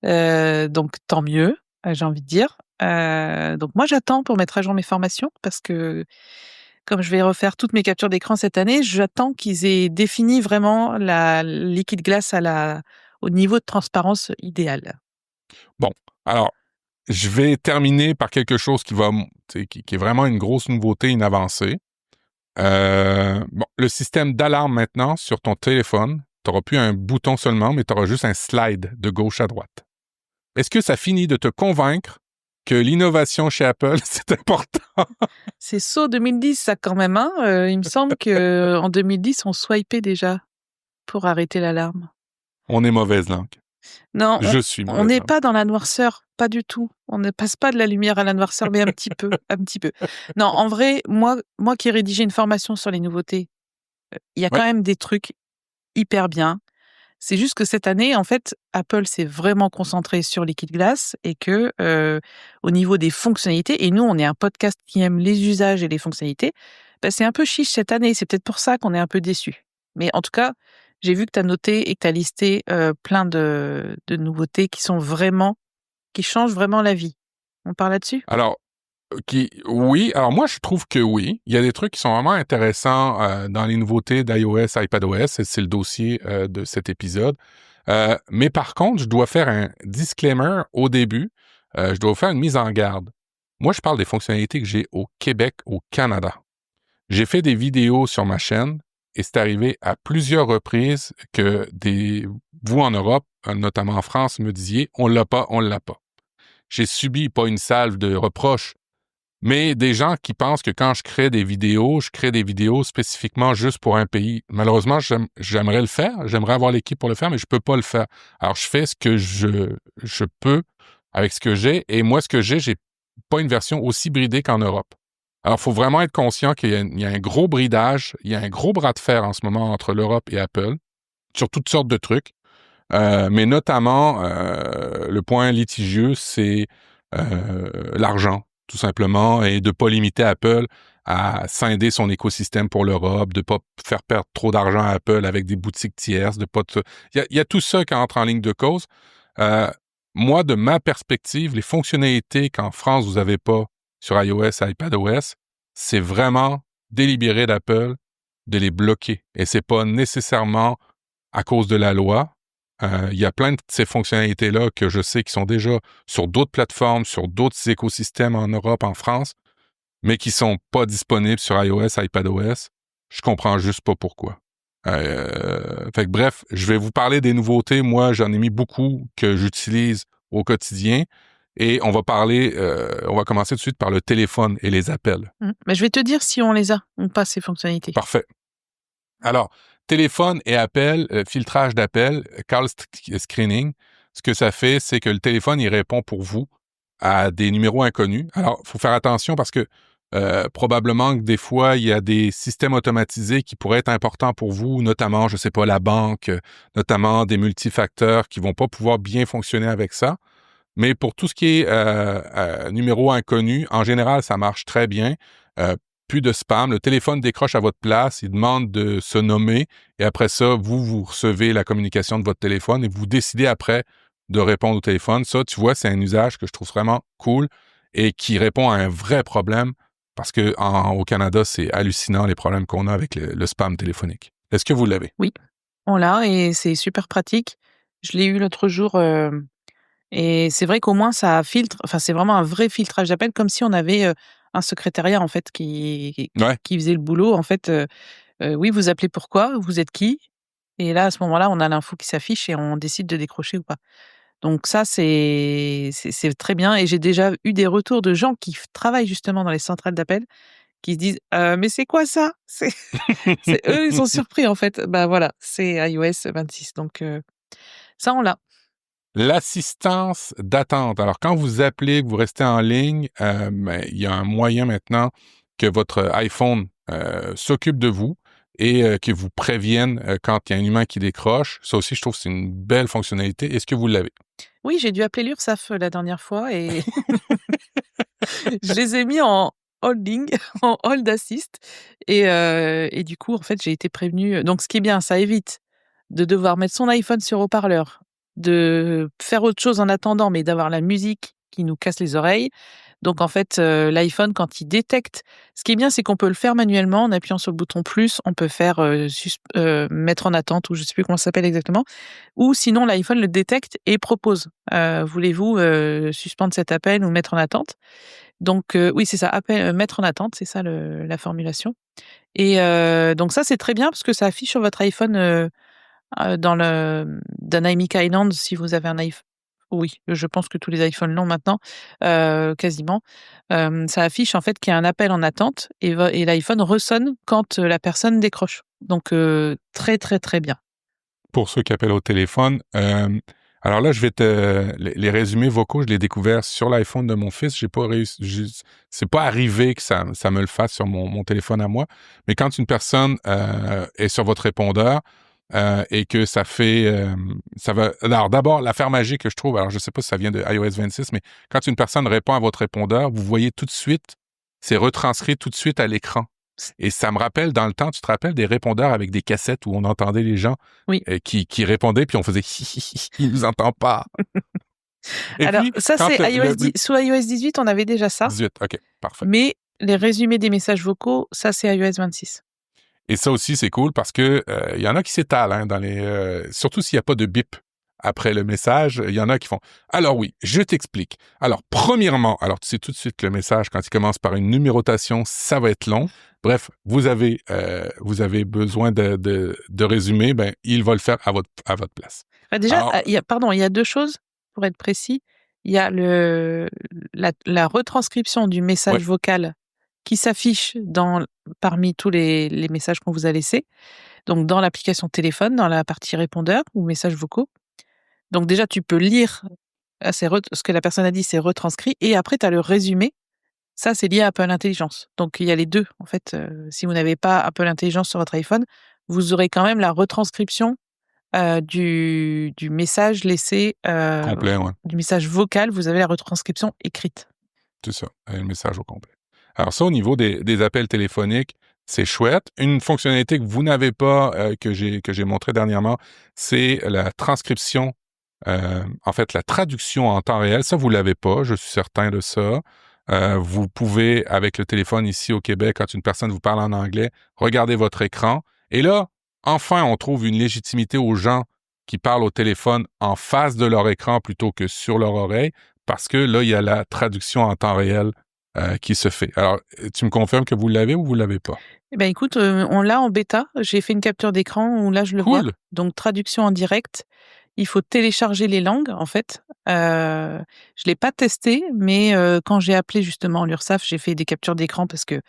Donc tant mieux, j'ai envie de dire. Donc moi, j'attends pour mettre à jour mes formations parce que comme je vais refaire toutes mes captures d'écran cette année, j'attends qu'ils aient défini vraiment la liquide glace au niveau de transparence idéal. Bon, alors, je vais terminer par quelque chose qui est vraiment une grosse nouveauté, une avancée. Le système d'alarme maintenant sur ton téléphone, tu n'auras plus un bouton seulement, mais tu auras juste un slide de gauche à droite. Est-ce que ça finit de te convaincre que l'innovation chez Apple, c'est important. C'est saut 2010, ça, quand même, hein. Il me semble qu'en 2010, on swipait déjà pour arrêter l'alarme. On est mauvaise langue. Non, Je suis on mauvaise n'est langue. pas dans la noirceur, pas du tout. On ne passe pas de la lumière à la noirceur, mais un petit peu, un petit peu. Non, en vrai, moi qui ai rédigé une formation sur les nouveautés, il y a quand Ouais. même des trucs hyper bien. C'est juste que cette année, en fait, Apple s'est vraiment concentré sur Liquid Glass et que, au niveau des fonctionnalités, et nous, on est un podcast qui aime les usages et les fonctionnalités, bah, c'est un peu chiche cette année. C'est peut-être pour ça qu'on est un peu déçus. Mais en tout cas, j'ai vu que tu as noté et que tu as listé plein de nouveautés qui changent vraiment la vie. On parle là-dessus? Alors, oui. Alors moi, je trouve que oui. Il y a des trucs qui sont vraiment intéressants dans les nouveautés d'iOS, iPadOS. C'est le dossier de cet épisode. Mais par contre, je dois faire un disclaimer au début. Je dois faire une mise en garde. Moi, je parle des fonctionnalités que j'ai au Québec, au Canada. J'ai fait des vidéos sur ma chaîne et c'est arrivé à plusieurs reprises que vous en Europe, notamment en France, me disiez « on l'a pas, on l'a pas ». J'ai subi pas une salve de reproches, mais des gens qui pensent que quand je crée des vidéos, je crée des vidéos spécifiquement juste pour un pays. Malheureusement, j'aimerais le faire, j'aimerais avoir l'équipe pour le faire, mais je peux pas le faire. Alors, je fais ce que je peux avec ce que j'ai, et moi, ce que j'ai pas une version aussi bridée qu'en Europe. Alors, il faut vraiment être conscient qu'il y a un gros bridage, il y a un gros bras de fer en ce moment entre l'Europe et Apple, sur toutes sortes de trucs. Mais notamment, le point litigieux, c'est l'argent, tout simplement, et de pas limiter Apple à scinder son écosystème pour l'Europe, de pas faire perdre trop d'argent à Apple avec des boutiques tierces, de pas... Il y a tout ça qui entre en ligne de cause. Moi, de ma perspective, les fonctionnalités qu'en France, vous avez pas sur iOS, iPadOS, c'est vraiment délibéré d'Apple de les bloquer. Et c'est pas nécessairement à cause de la loi. Il y a plein de ces fonctionnalités-là que je sais qui sont déjà sur d'autres plateformes, sur d'autres écosystèmes en Europe, en France, mais qui sont pas disponibles sur iOS, iPadOS. Je comprends juste pas pourquoi. Fait que bref, je vais vous parler des nouveautés. Moi, j'en ai mis beaucoup que j'utilise au quotidien. Et on va commencer tout de suite par le téléphone et les appels. Mais je vais te dire si on les a ou pas, ces fonctionnalités. Parfait. Alors, téléphone et appel, filtrage d'appel, call screening, ce que ça fait, c'est que le téléphone, il répond pour vous à des numéros inconnus. Alors, il faut faire attention parce que probablement que des fois, il y a des systèmes automatisés qui pourraient être importants pour vous, notamment, je sais pas, la banque, notamment des multifacteurs qui vont pas pouvoir bien fonctionner avec ça. Mais pour tout ce qui est numéro inconnu, en général, ça marche très bien. Plus de spam. Le téléphone décroche à votre place, il demande de se nommer et après ça, vous recevez la communication de votre téléphone et vous décidez après de répondre au téléphone. Ça, tu vois, c'est un usage que je trouve vraiment cool et qui répond à un vrai problème parce que au Canada, c'est hallucinant les problèmes qu'on a avec le spam téléphonique. Est-ce que vous l'avez? Oui, on l'a et c'est super pratique. Je l'ai eu l'autre jour et c'est vrai qu'au moins ça filtre, enfin c'est vraiment un vrai filtrage d'appels comme si on avait un secrétariat en fait Ouais. qui faisait le boulot. En fait, oui, vous appelez pourquoi? Vous êtes qui? Et là, à ce moment-là, on a l'info qui s'affiche et on décide de décrocher ou pas. Donc ça, c'est très bien et j'ai déjà eu des retours de gens qui travaillent justement dans les centrales d'appel qui se disent mais c'est quoi ça? C'est eux, ils sont surpris en fait. Bah voilà, c'est iOS 26. Donc ça, on l'a. L'assistance d'attente. Alors, quand vous appelez, que vous restez en ligne, il y a un moyen maintenant que votre iPhone s'occupe de vous et que vous prévienne quand il y a un humain qui décroche. Ça aussi, je trouve que c'est une belle fonctionnalité. Est-ce que vous l'avez? Oui, j'ai dû appeler l'URSSAF la dernière fois et je les ai mis en holding, en hold assist et du coup, en fait, j'ai été prévenue. Donc ce qui est bien, ça évite de devoir mettre son iPhone sur haut-parleur, de faire autre chose en attendant, mais d'avoir la musique qui nous casse les oreilles. Donc en fait, l'iPhone, quand il détecte, ce qui est bien, c'est qu'on peut le faire manuellement en appuyant sur le bouton plus. On peut faire mettre en attente ou je sais plus comment ça s'appelle exactement. Ou sinon, l'iPhone le détecte et propose. Voulez-vous suspendre cet appel ou mettre en attente? Donc oui, c'est ça, mettre en attente, c'est ça la formulation. Et donc ça, c'est très bien parce que ça affiche sur votre iPhone dans le Dynamic Island si vous avez un iPhone. Oui, je pense que tous les iPhones l'ont maintenant, quasiment. Ça affiche en fait qu'il y a un appel en attente et l'iPhone ressonne quand, la personne décroche. Donc très, très, très bien. Pour ceux qui appellent au téléphone, alors là, je vais te les résumés vocaux, je l'ai découvert sur l'iPhone de mon fils. J'ai pas réussi, c'est pas arrivé que ça me le fasse sur mon téléphone à moi. Mais quand une personne est sur votre répondeur et que ça fait, ça va. Alors d'abord, l'affaire magique que je trouve, alors je sais pas si ça vient de iOS 26, mais quand une personne répond à votre répondeur, vous voyez tout de suite, c'est retranscrit tout de suite à l'écran. Et ça me rappelle dans le temps, tu te rappelles des répondeurs avec des cassettes où on entendait les gens Oui. qui répondaient, puis on faisait il nous entend pas. Et Alors puis, ça, quand c'est sous iOS 18, on avait déjà ça, 18, OK, parfait. mais les résumés des messages vocaux, ça, c'est iOS 26. Et ça aussi, c'est cool parce que il y en a qui s'étalent hein, dans les. Surtout s'il n'y a pas de bip après le message, il y en a qui font. Alors oui, je t'explique. Alors premièrement, alors tu sais tout de suite que le message quand il commence par une numérotation, ça va être long. Bref, vous avez besoin de résumer, ben il va le faire à votre place. Déjà, Alors, il y a 2 choses pour être précis. Il y a la retranscription du message ouais, vocal qui s'affiche parmi tous les messages qu'on vous a laissés, donc dans l'application téléphone, dans la partie répondeur ou messages vocaux. Donc déjà, tu peux lire, ce que la personne a dit, c'est retranscrit et après tu as le résumé. Ça, c'est lié à Apple Intelligence. Donc il y a les 2 en fait, si vous n'avez pas Apple Intelligence sur votre iPhone, vous aurez quand même la retranscription, du message laissé, complet, ouais. du message vocal, vous avez la retranscription écrite. C'est ça, le message au complet. Alors ça, au niveau des appels téléphoniques, c'est chouette. Une fonctionnalité que vous n'avez pas, que j'ai montré dernièrement, c'est la transcription, en fait, la traduction en temps réel. Ça, vous l'avez pas, je suis certain de ça. Vous pouvez, avec le téléphone ici au Québec, quand une personne vous parle en anglais, regarder votre écran. Et là, enfin, on trouve une légitimité aux gens qui parlent au téléphone en face de leur écran plutôt que sur leur oreille, parce que là, il y a la traduction en temps réel qui se fait. Alors, tu me confirmes que vous l'avez ou vous l'avez pas? Eh ben, écoute, on l'a en bêta. J'ai fait une capture d'écran où là, je le vois. Cool! Donc traduction en direct. Il faut télécharger les langues, en fait. Je l'ai pas testé, mais quand j'ai appelé justement l'URSSAF, j'ai fait des captures d'écran parce que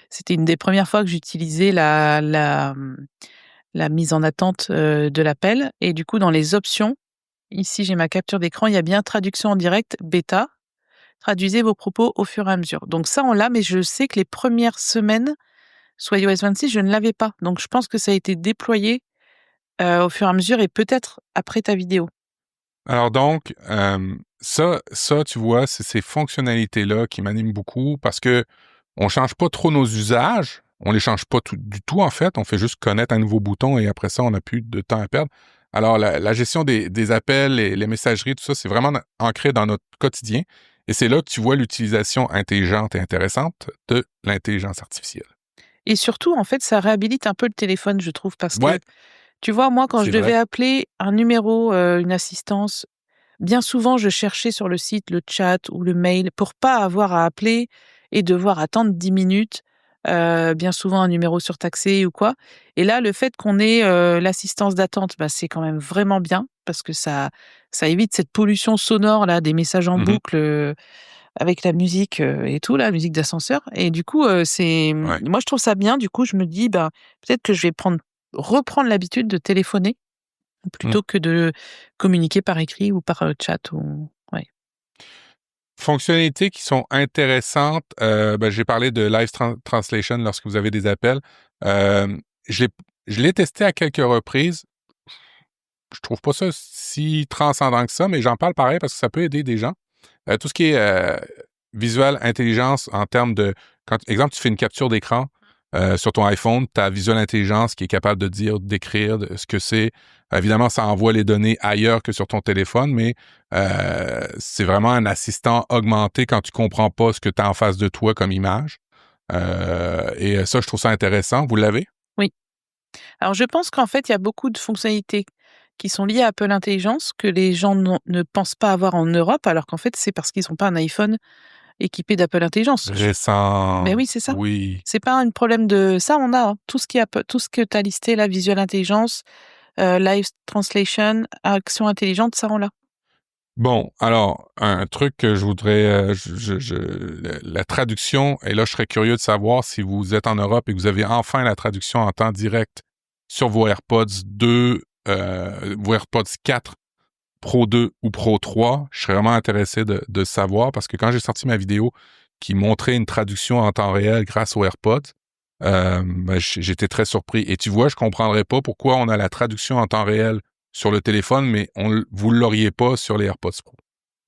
c'était une des premières fois que j'utilisais la mise en attente, de l'appel et du coup, dans les options, ici, j'ai ma capture d'écran, il y a bien traduction en direct bêta. Traduisez vos propos au fur et à mesure. Donc ça, on l'a, mais je sais que les premières semaines, sous iOS 26, je ne l'avais pas. Donc je pense que ça a été déployé, au fur et à mesure et peut-être après ta vidéo. Alors donc, ça, tu vois, c'est ces fonctionnalités-là qui m'animent beaucoup parce que on change pas trop nos usages, on les change pas du tout en fait, on fait juste connaître un nouveau bouton et après ça, on n'a plus de temps à perdre. Alors la gestion des appels et les messageries, tout ça, c'est vraiment ancré dans notre quotidien et c'est là que tu vois l'utilisation intelligente et intéressante de l'intelligence artificielle. Et surtout, en fait, ça réhabilite un peu le téléphone, je trouve, parce que, Ouais, tu vois, moi, quand je c'est devais vrai. appeler un numéro, une assistance, bien souvent, je cherchais sur le site le chat ou le mail pour pas avoir à appeler et devoir attendre 10 minutes, bien souvent un numéro surtaxé ou quoi. Et là, le fait qu'on ait, l'assistance d'attente, bah, c'est quand même vraiment bien parce que ça évite cette pollution sonore là, des messages en Mmh. boucle, avec la musique, et tout, la musique d'ascenseur et du coup, Ouais. moi je trouve ça bien. Du coup, je me dis: «Ben, peut-être que je vais reprendre l'habitude de téléphoner Mmh. plutôt que de communiquer par écrit ou par, chat» ou ouais. Fonctionnalités qui sont intéressantes, ben, j'ai parlé de live translation lorsque vous avez des appels. Hem, je l'ai je l'ai testé à quelques reprises. Je trouve pas ça si transcendant que ça, mais j'en parle pareil parce que ça peut aider des gens. Tout ce qui est, visual intelligence en termes de quand exemple, tu fais une capture d'écran, sur ton iPhone, tu as Visual Intelligence qui est capable de dire, d'écrire de ce que c'est. Évidemment, ça envoie les données ailleurs que sur ton téléphone, mais c'est vraiment un assistant augmenté quand tu comprends pas ce que tu as en face de toi comme image. Et ça, je trouve ça intéressant. Vous l'avez? Oui. Alors je pense qu'en fait, il y a beaucoup de fonctionnalités qui sont liées à Apple Intelligence que les gens ne pensent pas avoir en Europe, alors qu'en fait, c'est parce qu'ils ont pas un iPhone équipé d'Apple Intelligence. Récent, Mais oui, c'est ça. oui. C'est pas un problème de ça, on a, hein, tout ce que tu as listé là, Visual Intelligence, Live Translation, Action intelligente, ça on l'a. Bon, alors, un truc que je voudrais, la traduction, et là, je serais curieux de savoir si vous êtes en Europe et que vous avez enfin la traduction en temps direct sur vos AirPods 2, vos AirPods 4, Pro 2 ou Pro 3. Je serais vraiment intéressé de savoir parce que quand j'ai sorti ma vidéo qui montrait une traduction en temps réel grâce aux AirPods, ben, j'étais très surpris. Et tu vois, je comprendrais pas pourquoi on a la traduction en temps réel sur le téléphone, mais vous l'auriez pas sur les AirPods Pro.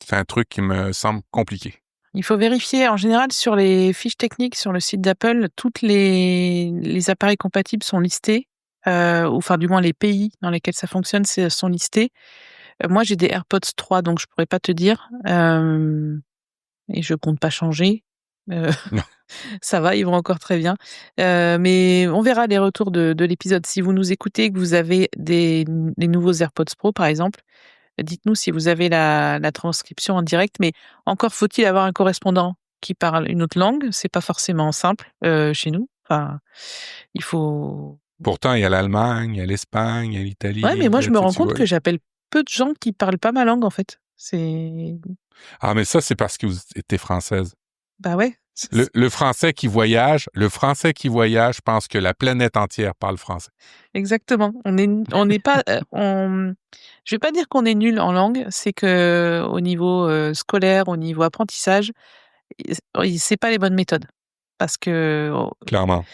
C'est un truc qui me semble compliqué. Il faut vérifier, en général, sur les fiches techniques sur le site d'Apple, toutes les appareils compatibles sont listés, ou enfin du moins les pays dans lesquels ça fonctionne sont listés. Moi, j'ai des AirPods 3, donc je pourrais pas te dire, et je compte pas changer. Heu, Non. Ça va, ils vont encore très bien. Mais on verra les retours de l'épisode. Si vous nous écoutez et que vous avez les nouveaux AirPods Pro, par exemple, dites-nous si vous avez la transcription en direct, mais encore faut-il avoir un correspondant qui parle une autre langue. C'est pas forcément simple, chez nous. Enfin, il faut Pourtant, il y a l'Allemagne, il y a l'Espagne, il y a ouais, mais l'Italie, moi, je me rends tu compte vois. que j'appelle peu de gens qui parlent pas ma langue, en fait. C'est Ah, mais ça, c'est parce que vous étiez française. bah, ouais, Le français qui voyage, je pense que la planète entière parle français. exactement. On n'est pas, je vais pas dire qu'on est nul en langue, c'est que au niveau, scolaire, au niveau apprentissage, c'est pas les bonnes méthodes. Parce que, Clairement.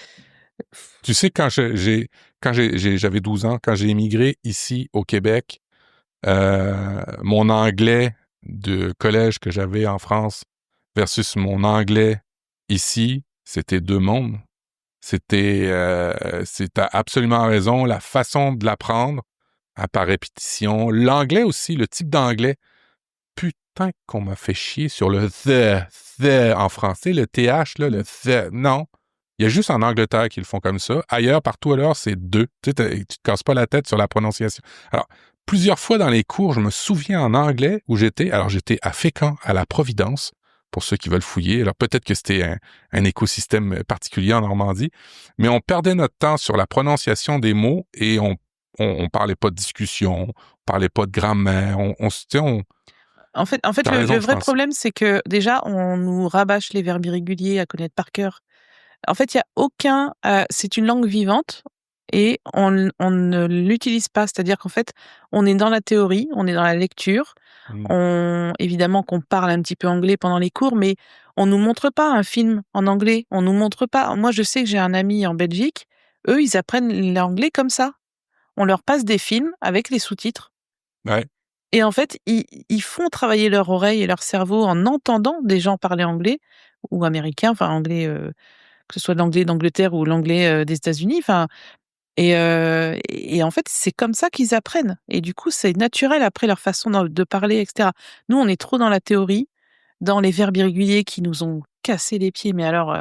Tu sais, j'avais 12 ans, quand j'ai émigré ici au Québec, mon anglais de collège que j'avais en France versus mon anglais ici, c'était deux mondes. T'as absolument raison. La façon de l'apprendre, par répétition. L'anglais aussi, le type d'anglais. Putain qu'on m'a fait chier sur le the en français, le th, là, le the. Non. Il y a juste en Angleterre qu'ils le font comme ça. Ailleurs, partout ailleurs, c'est deux. Tu sais, tu te casses pas la tête sur la prononciation. Alors, plusieurs fois dans les cours, je me souviens en anglais où j'étais à Fécamp, à la Providence, pour ceux qui veulent fouiller. Alors, peut-être que c'était un écosystème particulier en Normandie, mais on perdait notre temps sur la prononciation des mots et on parlait pas de discussion, on parlait pas de grammaire, En fait, t'as le raison, je vrai pense. problème, c'est que déjà, on nous rabâche les verbes irréguliers à connaître par cœur. En fait, il y a aucun, c'est une langue vivante et on ne l'utilise pas. C'est-à-dire qu'en fait, on est dans la théorie, on est dans la lecture. Mm. Évidemment qu'on parle un petit peu anglais pendant les cours, mais on nous montre pas un film en anglais. On nous montre pas. Moi, je sais que j'ai un ami en Belgique. Eux, ils apprennent l'anglais comme ça. On leur passe des films avec les sous-titres. Ouais. Et en fait, ils font travailler leur oreille et leur cerveau en entendant des gens parler anglais ou américain, enfin anglais, que ce soit l'anglais d'Angleterre ou l'anglais, des États-Unis, enfin et en fait, c'est comme ça qu'ils apprennent et du coup, c'est naturel après leur façon de parler et cetera. Nous, on est trop dans la théorie, dans les verbes irréguliers qui nous ont cassé les pieds, mais alors,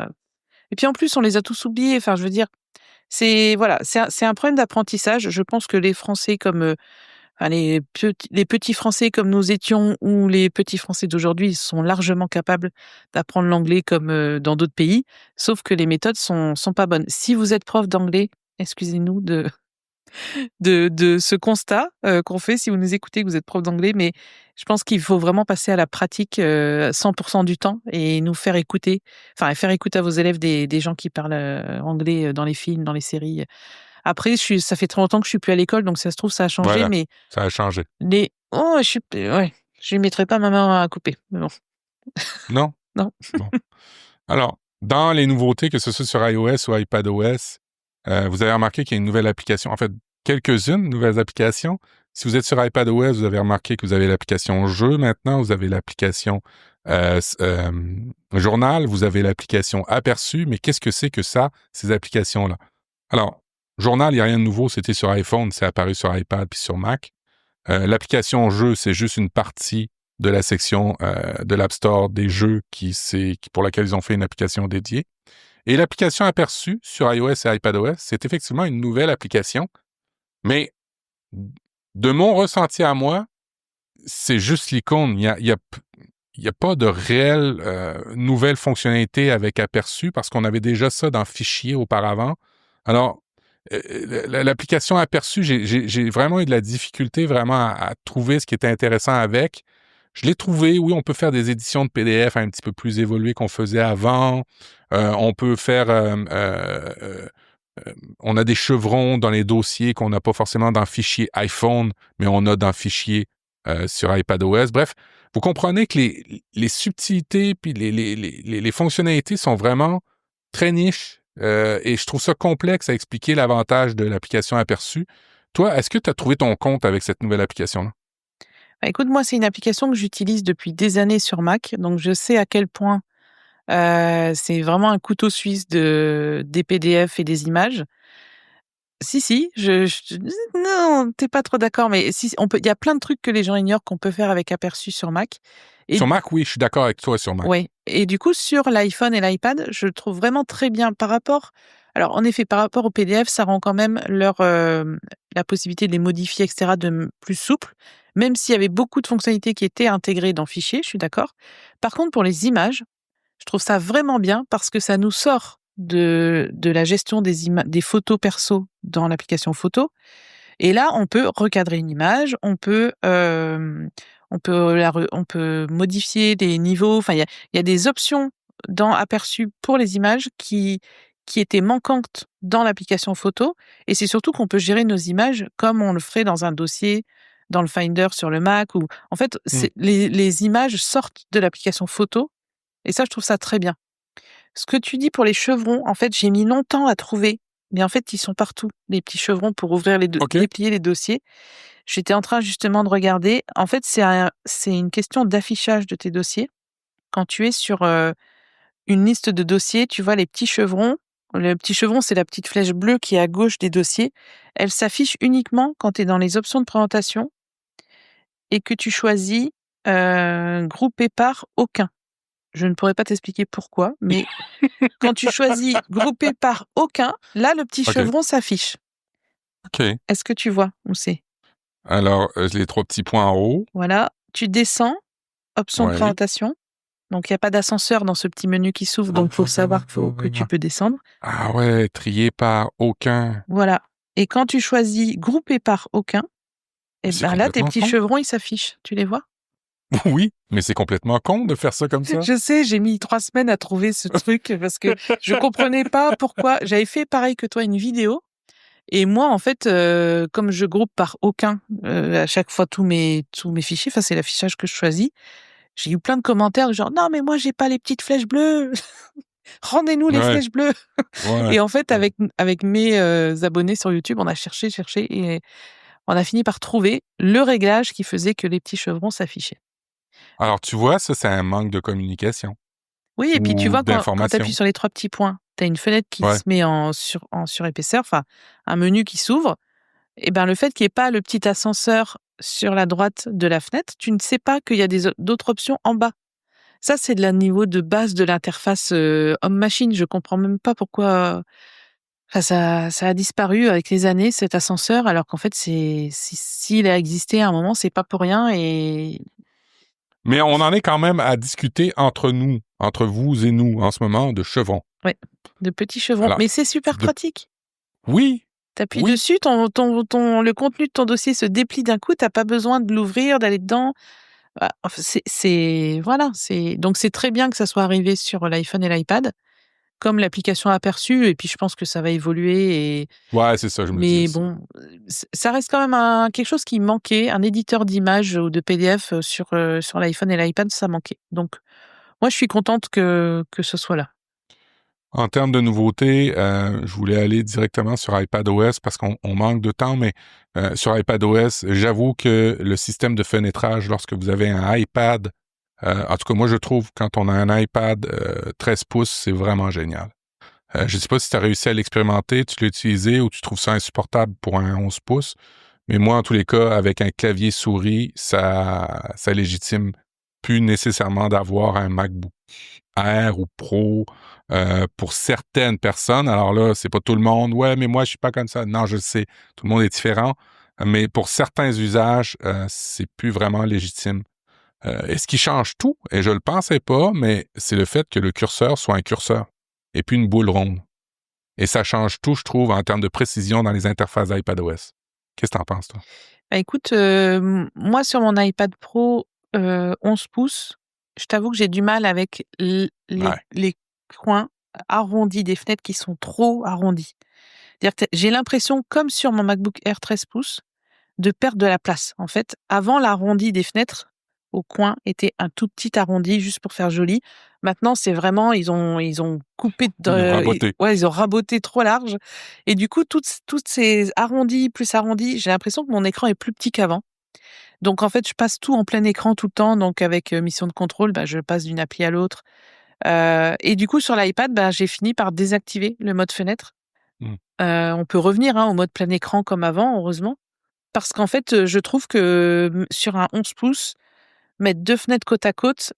et puis en plus, on les a tous oubliés. Enfin, je veux dire, c'est voilà, c'est un problème d'apprentissage. Je pense que les Français comme, enfin, les petits Français comme nous étions ou les petits Français d'aujourd'hui sont largement capables d'apprendre l'anglais comme, dans d'autres pays, sauf que les méthodes sont pas bonnes. Si vous êtes prof d'anglais, excusez-nous de ce constat, qu'on fait si vous nous écoutez, que vous êtes prof d'anglais, mais je pense qu'il faut vraiment passer à la pratique, 100 du temps et nous faire écouter, enfin faire écouter à vos élèves des gens qui parlent, anglais, dans les films, dans les séries. Après ça fait très longtemps que je suis plus à l'école, donc ça se trouve ça a changé, Voilà. mais Ça a changé. ouais, je lui mettrai pas ma main à couper, mais bon, Non? non. Bon. Alors, dans les nouveautés, que ce soit sur iOS ou iPadOS, vous avez remarqué qu'il y a une nouvelle application, en fait, quelques-unes nouvelles applications. Si vous êtes sur iPadOS, vous avez remarqué que vous avez l'application Jeux maintenant, vous avez l'application Journal, vous avez l'application Aperçu, mais qu'est-ce que c'est que ça, ces applications-là? Alors, Journal, il n'y a rien de nouveau, c'était sur iPhone, c'est apparu sur iPad puis sur Mac. L'application jeu, c'est juste une partie de la section de l'App Store des jeux pour laquelle ils ont fait une application dédiée. Et l'application aperçue sur iOS et iPadOS, c'est effectivement une nouvelle application, mais de mon ressenti à moi, c'est juste l'icône. Il y a pas de réelle nouvelle fonctionnalité avec aperçu parce qu'on avait déjà ça dans Fichier auparavant. Alors, l'application aperçu, j'ai vraiment eu de la difficulté vraiment à trouver ce qui était intéressant avec. Je l'ai trouvé, oui, on peut faire des éditions de PDF un petit peu plus évoluées qu'on faisait avant. On peut faire... on a des chevrons dans les dossiers qu'on n'a pas forcément dans le fichier iPhone, mais on a dans le fichier sur iPadOS. Bref, vous comprenez que les subtilités puis les fonctionnalités sont vraiment très niches et je trouve ça complexe à expliquer l'avantage de l'application Aperçu. Toi, est-ce que tu as trouvé ton compte avec cette nouvelle application-là? Bah, écoute, moi, c'est une application que j'utilise depuis des années sur Mac, donc je sais à quel point c'est vraiment un couteau suisse des PDF et des images. Si, non, t'es pas trop d'accord, mais si, il y a plein de trucs que les gens ignorent qu'on peut faire avec Aperçu sur Mac. Et Sur Mac, oui, je suis d'accord avec toi sur Mac. ouais. Et du coup, sur l'iPhone et l'iPad, je le trouve vraiment très bien par rapport. Alors, en effet, par rapport au PDF, ça rend quand même la possibilité de les modifier, etc., plus souple, même s'il y avait beaucoup de fonctionnalités qui étaient intégrées dans Fichier, je suis d'accord. Par contre, pour les images, je trouve ça vraiment bien parce que ça nous sort de la gestion des photos perso dans l'application photo. Et là, on peut recadrer une image, on peut modifier des niveaux. Enfin, il y a des options dans Aperçu pour les images qui étaient manquantes dans l'application photo. Et c'est surtout qu'on peut gérer nos images comme on le ferait dans un dossier, dans le Finder sur le Mac. Ou en fait, les images sortent de l'application photo. Et ça, je trouve ça très bien. Ce que tu dis pour les chevrons, en fait, j'ai mis longtemps à trouver, mais en fait, ils sont partout, les petits chevrons pour ouvrir OK. déplier les dossiers. J'étais en train justement de regarder. En fait, c'est une question d'affichage de tes dossiers. Quand tu es sur une liste de dossiers, tu vois les petits chevrons. Le petit chevron, c'est la petite flèche bleue qui est à gauche des dossiers. Elle s'affiche uniquement quand tu es dans les options de présentation et que tu choisis grouper par aucun. Je ne pourrais pas t'expliquer pourquoi, mais quand tu choisis grouper par aucun, là, le petit OK. chevron s'affiche. OK. Est-ce que tu vois où c'est? Alors, les 3 petits points en haut. Voilà. Tu descends, option de Oui. présentation. Donc, il n'y a pas d'ascenseur dans ce petit menu qui s'ouvre, donc il faut savoir que tu peux descendre. Ah ouais, trié par aucun. Voilà. Et quand tu choisis grouper par aucun, et C'est ben là, tes complètement petits con. chevrons, ils s'affichent. Tu les vois? Oui, mais c'est complètement con de faire ça comme ça. Je sais, j'ai mis 3 semaines à trouver ce truc parce que je comprenais pas pourquoi. J'avais fait pareil que toi, une vidéo. Et moi, en fait, comme je groupe par aucun à chaque fois tous mes fichiers, enfin c'est l'affichage que je choisis, j'ai eu plein de commentaires du genre non mais moi j'ai pas les petites flèches bleues, rendez-nous les Ouais, flèches bleues. ouais. Et en fait avec mes abonnés sur YouTube, on a cherché et on a fini par trouver le réglage qui faisait que les petits chevrons s'affichaient. Alors, tu vois, ça, c'est un manque de communication Oui, et puis tu ou vois quand tu appuies d'information. sur les 3 petits points, tu as une fenêtre qui Ouais. se met en surépaisseur, enfin un menu qui s'ouvre. Et ben, le fait qu'il y ait pas le petit ascenseur sur la droite de la fenêtre, tu ne sais pas qu'il y a d'autres options en bas. Ça, c'est de la niveau de base de l'interface homme-machine. Je comprends même pas pourquoi. Enfin, ça a disparu avec les années cet ascenseur, alors qu'en fait, s'il a existé à un moment, c'est pas pour rien. Et Mais on en est quand même à discuter entre nous, entre vous et nous, en ce moment, de chevrons. ouais, de petits chevrons. Alors, Mais c'est super de... pratique. oui, T'appuies oui. dessus, le contenu de ton dossier se déplie d'un coup. T'as pas besoin de l'ouvrir, d'aller dedans. Bah, enfin, voilà, donc c'est très bien que ça soit arrivé sur l'iPhone et l'iPad, comme l'application Aperçu, et puis je pense que ça va évoluer. Ouais, c'est ça, je me dis Mais aussi. bon, ça reste quand même quelque chose qui manquait, un éditeur d'images ou de PDF sur l'iPhone et l'iPad, ça manquait. Donc moi, je suis contente que ce soit là. En termes de nouveautés, je voulais aller directement sur iPadOS parce qu'on manque de temps, mais sur iPadOS, j'avoue que le système de fenêtrage, lorsque vous avez un iPad, en tout cas moi je trouve quand on a un iPad 13 pouces, c'est vraiment génial. Je ne sais pas si tu as réussi à l'expérimenter, tu l'as utilisé ou tu trouves ça insupportable pour un 11 pouces, mais moi en tous les cas, avec un clavier souris, ça légitime plus nécessairement d'avoir un MacBook Air ou Pro pour certaines personnes. Alors là, c'est pas tout le monde. Ouais, mais moi, je suis pas comme ça. Non, je le sais. Tout le monde est différent. Mais pour certains usages, c'est plus vraiment légitime. Et ce qui change tout, et je le pensais pas, mais c'est le fait que le curseur soit un curseur et puis une boule ronde. Et ça change tout, je trouve, en termes de précision dans les interfaces d'iPadOS. Qu'est-ce que t'en penses, toi? Bah, écoute, moi sur mon iPad Pro, 11 pouces, je t'avoue que j'ai du mal avec Ouais. les coins arrondis des fenêtres qui sont trop arrondis. C'est-à-dire que j'ai l'impression, comme sur mon MacBook Air 13 pouces, de perdre de la place. En fait, avant, l'arrondi des fenêtres au coin était un tout petit arrondi juste pour faire joli. Maintenant, c'est vraiment, ils ont coupé, Ils ont raboté. ouais, ils ont raboté trop large. Et du coup, toutes ces arrondis plus arrondis, j'ai l'impression que mon écran est plus petit qu'avant. Donc, en fait, je passe tout en plein écran tout le temps. Donc, avec Mission de contrôle, bah, je passe d'une appli à l'autre. Et du coup, sur l'iPad, bah, j'ai fini par désactiver le mode fenêtre. Mmh. On peut revenir au mode plein écran comme avant, heureusement. Parce qu'en fait, je trouve que sur un 11 pouces, mettre 2 fenêtres côte à côte,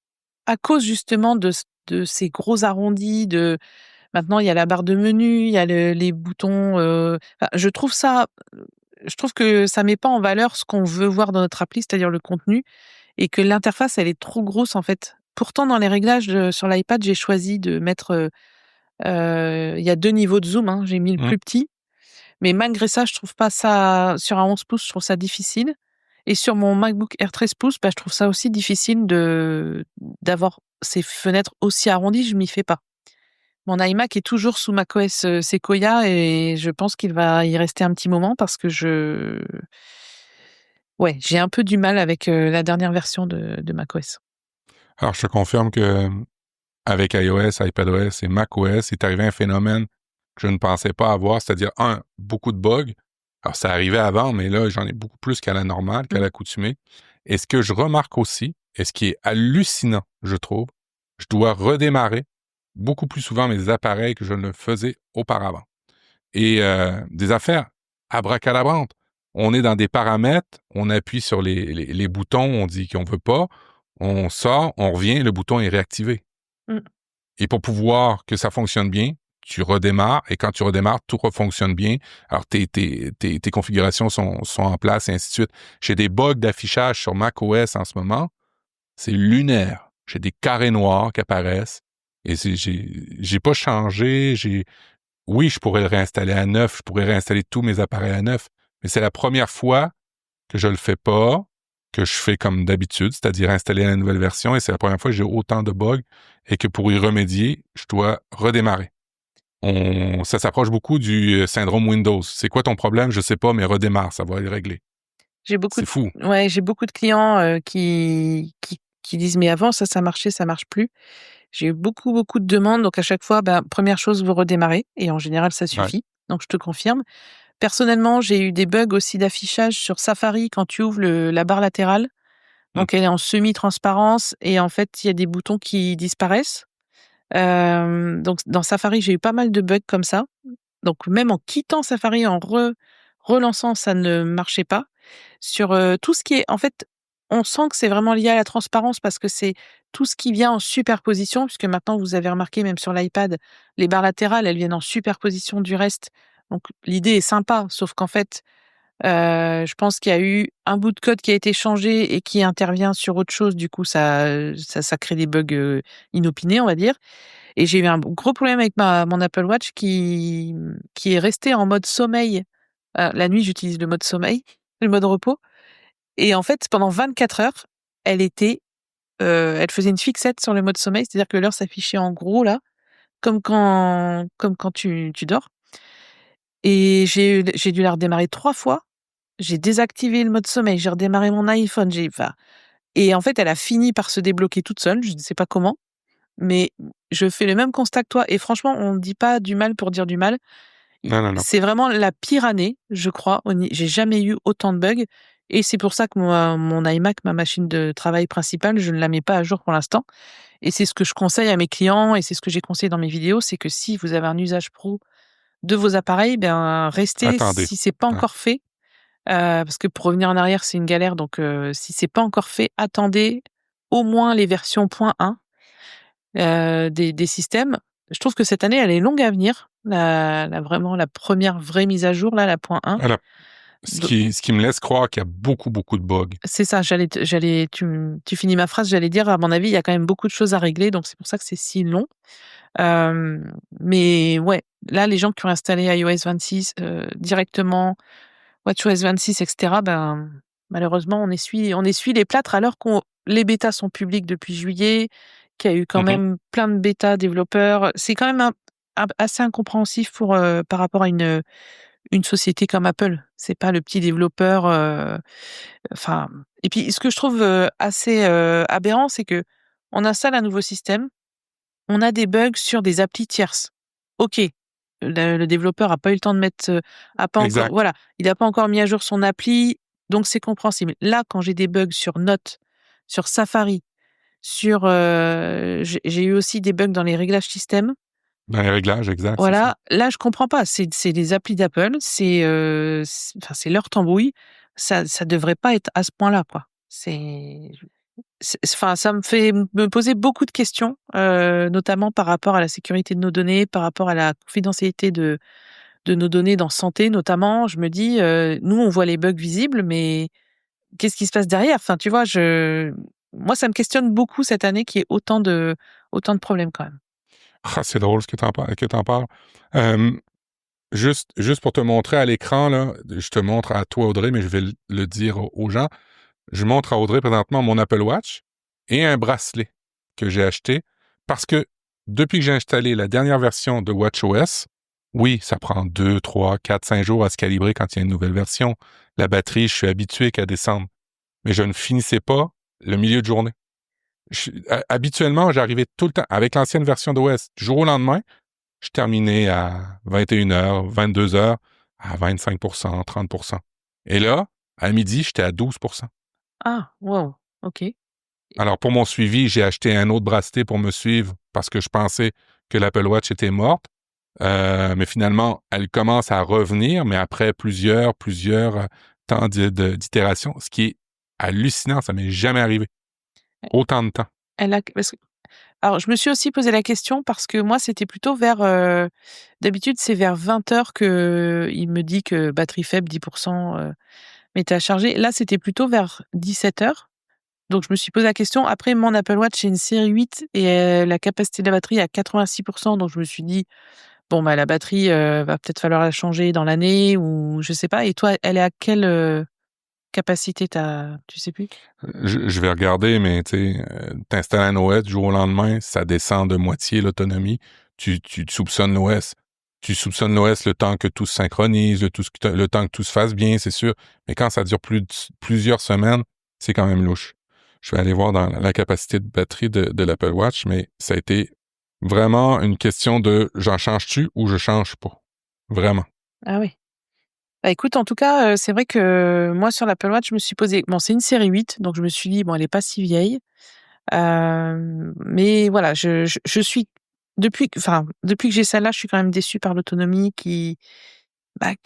à cause justement de ces gros arrondis, maintenant il y a la barre de menu, il y a les boutons, enfin, je trouve que ça met pas en valeur ce qu'on veut voir dans notre appli, c'est-à-dire le contenu, et que l'interface, elle est trop grosse, en fait. Pourtant, dans les réglages sur l'iPad, j'ai choisi de mettre, il y a 2 niveaux de zoom, hein, j'ai mis le Mmh. plus petit. Mais malgré ça, je trouve pas ça sur un 11 pouces, je trouve ça difficile et sur mon MacBook Air 13 pouces, bah, je trouve ça aussi difficile d'avoir ces fenêtres aussi arrondies, je m'y fais pas. Mon iMac est toujours sous macOS, Sequoia et je pense qu'il va y rester un petit moment parce que ouais, j'ai un peu du mal avec, la dernière version de macOS. Alors, je te confirme que avec iOS, iPadOS et macOS, il est arrivé un phénomène que je ne pensais pas avoir, c'est-à-dire, beaucoup de bugs. Alors, ça arrivait avant, mais là, j'en ai beaucoup plus qu'à la normale, qu'à Mmh. l'accoutumée. Et ce que je remarque aussi, et ce qui est hallucinant, je trouve, je dois redémarrer beaucoup plus souvent mes appareils que je ne le faisais auparavant. Et des affaires abracadabrantes. On est dans des paramètres, on appuie sur les boutons, on dit qu'on veut pas, on sort, on revient, le bouton est réactivé. Mmh. Et pour pouvoir que ça fonctionne bien, tu redémarres, et quand tu redémarres, tout refonctionne bien. Alors, tes configurations sont en place, et ainsi de suite. J'ai des bugs d'affichage sur macOS en ce moment. C'est lunaire. J'ai des carrés noirs qui apparaissent. Et j'ai pas changé. Oui, je pourrais le réinstaller à neuf. Je pourrais réinstaller tous mes appareils à neuf. Mais c'est la première fois que je le fais pas, que je fais comme d'habitude, c'est-à-dire installer la nouvelle version, et c'est la première fois que j'ai autant de bugs et que pour y remédier, je dois redémarrer. Ça s'approche beaucoup du syndrome Windows. C'est quoi ton problème? Je sais pas, mais redémarre, ça va être réglé. J'ai beaucoup C'est de fou. Ouais, j'ai beaucoup de clients, qui disent: «Mais avant ça marchait, ça marche plus». J'ai eu beaucoup, beaucoup de demandes, donc à chaque fois, bah, 1re chose, vous redémarrez et en général, ça Ouais. suffit. Donc je te confirme. Personnellement, j'ai eu des bugs aussi d'affichage sur Safari quand tu ouvres la barre latérale. Mmh. Donc elle est en semi-transparence et en fait, il y a des boutons qui disparaissent. Donc dans Safari, j'ai eu pas mal de bugs comme ça. Donc même en quittant Safari, en relançant, ça ne marchait pas. Sur, tout ce qui est en fait, on sent que c'est vraiment lié à la transparence parce que c'est tout ce qui vient en superposition, puisque maintenant vous avez remarqué même sur l'iPad, les barres latérales, elles viennent en superposition du reste. Donc l'idée est sympa, sauf qu'en fait, je pense qu'il y a eu un bout de code qui a été changé et qui intervient sur autre chose. Du coup, ça crée des bugs, inopinés, on va dire. Et j'ai eu un gros problème avec mon Apple Watch qui est resté en mode sommeil. La nuit, j'utilise le mode sommeil, le mode repos et en fait, pendant 24 heures, elle était, elle faisait une fixette sur le mode sommeil, c'est-à-dire que l'heure s'affichait en gros là, comme quand tu dors et j'ai dû la redémarrer 3 fois. J'ai désactivé le mode sommeil, j'ai redémarré mon iPhone, et en fait, elle a fini par se débloquer toute seule, je ne sais pas comment, mais je fais le même constat que toi et franchement, on ne dit pas du mal pour dire du mal. Non, non, non. C'est vraiment la pire année, je crois. J'ai jamais eu autant de bugs et c'est pour ça que mon iMac, ma machine de travail principale, je ne la mets pas à jour pour l'instant et c'est ce que je conseille à mes clients et c'est ce que j'ai conseillé dans mes vidéos, c'est que si vous avez un usage pro de vos appareils, ben, restez Attendez. si c'est pas Ouais. encore fait, parce que pour revenir en arrière, c'est une galère donc si c'est pas encore fait, attendez au moins les versions point 1 des systèmes. Je trouve que cette année, elle est longue à venir. Vraiment la première vraie mise à jour là, la point 1. Voilà. Do Ce qui me laisse croire qu'il y a beaucoup, beaucoup de bugs. C'est ça, tu finis ma phrase, j'allais dire, à mon avis, il y a quand même beaucoup de choses à régler, donc c'est pour ça que c'est si long. Mais ouais, là, les gens qui ont installé iOS 26, directement, WatchOS 26 et cetera, ben, Malheureusement, on essuie les plâtres alors qu'on les bêtas sont publiques depuis juillet, qu'il y a eu quand même plein de bêta développeurs. C'est quand même assez incompréhensif par rapport à une société comme Apple. C'est pas le petit développeur. Enfin, et puis ce que je trouve assez aberrant, c'est que on installe un nouveau système, on a des bugs sur des applis tierces. Ok, le développeur a pas eu le temps de mettre, a pas encore, Exact. voilà, il a pas encore mis à jour son appli, donc c'est compréhensible. Là, quand j'ai des bugs sur Note, sur Safari, j'ai eu aussi des bugs dans les réglages système. Dans les réglages, exact, c'est ça. Voilà, là je comprends pas. C'est des applis d'Apple, enfin c'est leur tambouille. Ça devrait pas être à ce point-là, quoi. Enfin ça me fait me poser beaucoup de questions, notamment par rapport à la sécurité de nos données, par rapport à la confidentialité de nos données dans santé notamment. Je me dis, nous on voit les bugs visibles, mais qu'est-ce qui se passe derrière? Enfin tu vois, moi ça me questionne beaucoup cette année qu'il y ait autant de problèmes quand même. Ah, c'est drôle ce que t'en parles. Juste pour te montrer à l'écran, là, je te montre à toi, Audrey, mais je vais le dire aux gens. Je montre à Audrey présentement mon Apple Watch et un bracelet que j'ai acheté parce que depuis que j'ai installé la dernière version de WatchOS, oui, ça prend 2, 3, 4, 5 jours à se calibrer quand il y a une nouvelle version. La batterie, je suis habitué qu'à descendre. Mais je ne finissais pas le milieu de journée. Habituellement, j'arrivais tout le temps, avec l'ancienne version d'OS, du jour au lendemain, je terminais à 21h, 22h, à 25%, 30%. Et là, à midi, j'étais à 12%. Ah, wow, ok. Alors, pour mon suivi, j'ai acheté un autre bracelet pour me suivre parce que je pensais que l'Apple Watch était morte. Mais finalement, elle commence à revenir, mais après plusieurs temps d'itération, ce qui est hallucinant, ça m'est jamais arrivé. Autant de temps. Alors, je me suis aussi posé la question parce que moi, c'était plutôt d'habitude, c'est vers 20h que il me dit que batterie faible, 10%, mais à charger. Là, c'était plutôt vers 17h. Donc, je me suis posé la question. Après, mon Apple Watch, c'est une série 8 et la capacité de la batterie est à 86%. Donc, je me suis dit, bon, bah, la batterie, va peut-être falloir la changer dans l'année ou je sais pas. Et toi, elle est à quelle capacité tu sais plus? Je vais regarder, mais tu sais, t'installes un OS, du jour au lendemain, ça descend de moitié l'autonomie. Tu soupçonnes l'OS. Tu soupçonnes l'OS le temps que tout se synchronise, le temps que tout se fasse bien, c'est sûr. Mais quand ça dure plusieurs semaines, c'est quand même louche. Je vais aller voir dans la capacité de batterie de l'Apple Watch, mais ça a été vraiment une question de j'en change-tu ou je change pas. Vraiment. Ah oui. Bah, écoute, en tout cas, c'est vrai que moi, sur l'Apple Watch, je me suis posé bon, c'est une série 8, donc je me suis dit: «Bon, elle est pas si vieille». Mais voilà, je suis depuis que j'ai celle-là, je suis quand même déçue par l'autonomie qui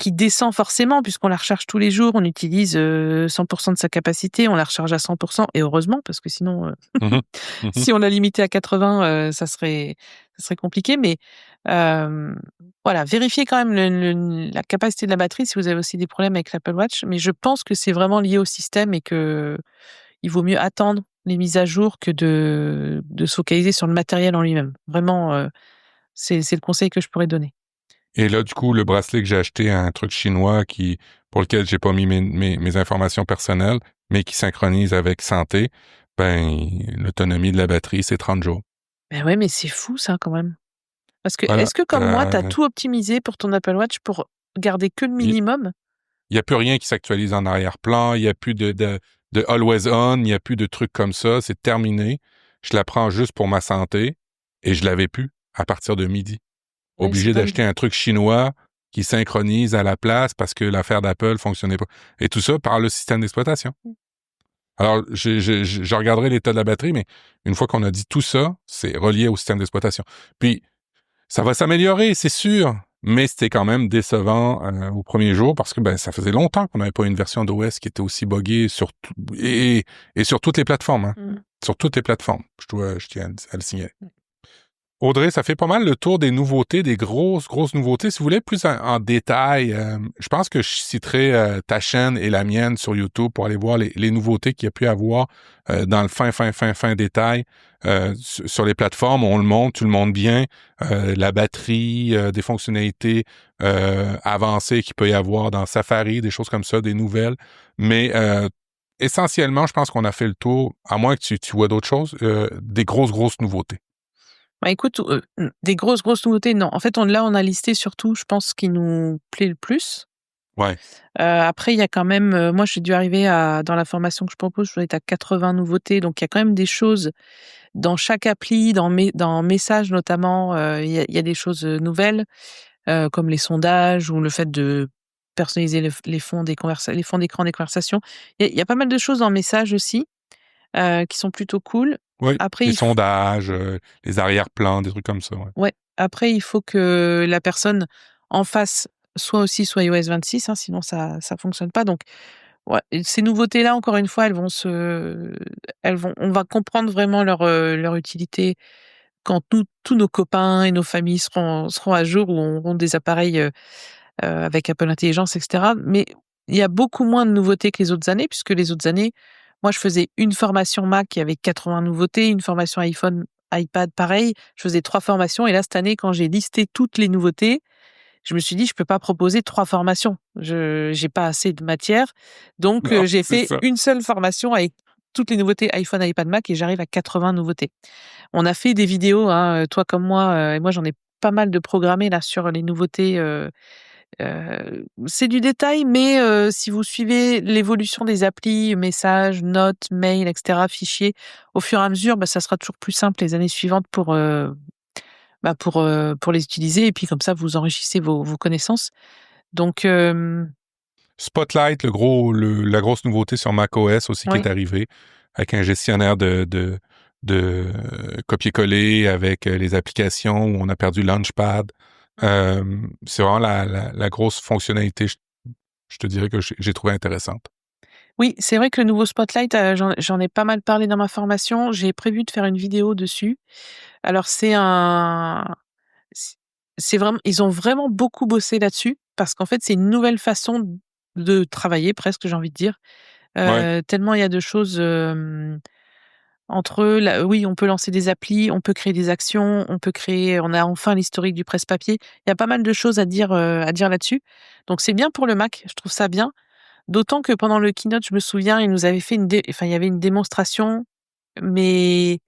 descend forcément puisqu'on la recharge tous les jours. On utilise, 100% de sa capacité, on la recharge à 100% et heureusement parce que sinon, Mhm. Mhm. si on la limitait à 80, ça serait compliqué. Mais voilà, vérifiez quand même la capacité de la batterie si vous avez aussi des problèmes avec l'Apple Watch. Mais je pense que c'est vraiment lié au système et que il vaut mieux attendre les mises à jour que de se focaliser sur le matériel en lui-même. Vraiment, c'est le conseil que je pourrais donner. Et là, du coup, le bracelet que j'ai acheté à un truc chinois pour lequel j'ai pas mis mes informations personnelles, mais qui synchronise avec santé, ben, l'autonomie de la batterie, c'est 30 jours. Ben ouais, mais c'est fou ça quand même. Parce que Voilà. est-ce que comme moi, tu as tout optimisé pour ton Apple Watch pour garder que le Il minimum? y a plus rien qui s'actualise en arrière-plan, il y a plus de always on, il y a plus de trucs comme ça, c'est terminé. Je la prends juste pour ma santé et je l'avais plus à partir de midi. Ouais, c'est Obligé pas d'acheter un truc chinois qui synchronise à la place parce que l'affaire d'Apple fonctionnait pas. Et tout ça par le système d'exploitation. Alors, je regarderai l'état de la batterie, mais une fois qu'on a dit tout ça, c'est relié au système d'exploitation. Puis, ça va s'améliorer, c'est sûr, mais c'était quand même décevant au premier jour parce que ben ça faisait longtemps qu'on n'avait pas une version d'OS qui était aussi buggée et sur toutes les plateformes. Hein. Mmh. Sur toutes les plateformes. Je tiens à le signaler. Audrey, ça fait pas mal le tour des nouveautés, des grosses nouveautés. Si vous voulez plus en détail, je pense que je citerai ta chaîne et la mienne sur YouTube pour aller voir les nouveautés qu'il y a pu avoir dans le fin détail. Sur les plateformes, on le montre, tu le montres bien. La batterie, des fonctionnalités avancées qu'il peut y avoir dans Safari, des choses comme ça, des nouvelles. Mais essentiellement, je pense qu'on a fait le tour, à moins que tu vois d'autres choses, des grosses nouveautés. Bah, écoute, des grosses nouveautés, non. En fait, on a listé surtout, je pense, ce qui nous plaît le plus. Ouais, Après, il y a quand même, moi, j'ai dû arriver dans la formation que je propose, je dois être à 80 nouveautés. Donc, il y a quand même des choses dans chaque appli, dans Messages notamment, il y a des choses nouvelles, comme les sondages ou le fait de personnaliser les fonds d'écran des conversations. Il y a pas mal de choses dans Messages aussi, qui sont plutôt cool. oui, Après, les sondages, les arrière-plans, des trucs comme ça, ouais. ouais, après, il faut que la personne en face soit iOS 26, hein, sinon ça fonctionne pas. Donc, ouais, et ces nouveautés-là, encore une fois, on va comprendre vraiment leur utilité quand tous nos copains et nos familles seront à jour ou auront des appareils avec Apple Intelligence, etc. Mais il y a beaucoup moins de nouveautés que les autres années, puisque les autres années, moi, je faisais une formation Mac avec 80 nouveautés, une formation iPhone, iPad, pareil. Je faisais 3 formations. Et là, cette année, quand j'ai listé toutes les nouveautés, je me suis dit: «Je peux pas proposer 3 formations. Je j'ai pas assez de matière». Donc, Non, j'ai c'est fait ça. une seule formation avec toutes les nouveautés iPhone, iPad, Mac et j'arrive à 80 nouveautés. On a fait des vidéos, hein, toi comme moi, et moi, j'en ai pas mal de programmées là sur les nouveautés, c'est du détail, mais si vous suivez l'évolution des applis, messages, notes, mails, et cetera, fichiers, au fur et à mesure, bah, ça sera toujours plus simple les années suivantes pour les utiliser et puis comme ça, vous enrichissez vos connaissances. Donc Spotlight, la grosse nouveauté sur macOS aussi qui est oui, arrivée, avec un gestionnaire de copier-coller avec les applications où on a perdu Launchpad. C'est vraiment la grosse fonctionnalité, je te dirais que j'ai trouvé intéressante. oui, c'est vrai que le nouveau Spotlight, j'en ai pas mal parlé dans ma formation. J'ai prévu de faire une vidéo dessus. Alors C c'est vraiment ils ont vraiment beaucoup bossé là-dessus parce qu'en fait, c'est une nouvelle façon de travailler presque, j'ai envie de dire. Ouais, Tellement il y a de choses, entre la oui, on peut lancer des applis, on peut créer des actions, on a enfin l'historique du presse-papier. Il y a pas mal de choses à dire là-dessus. Donc c'est bien pour le Mac, je trouve ça bien. D'autant que pendant le keynote, je me souviens, ils nous avaient fait il y avait une démonstration, mais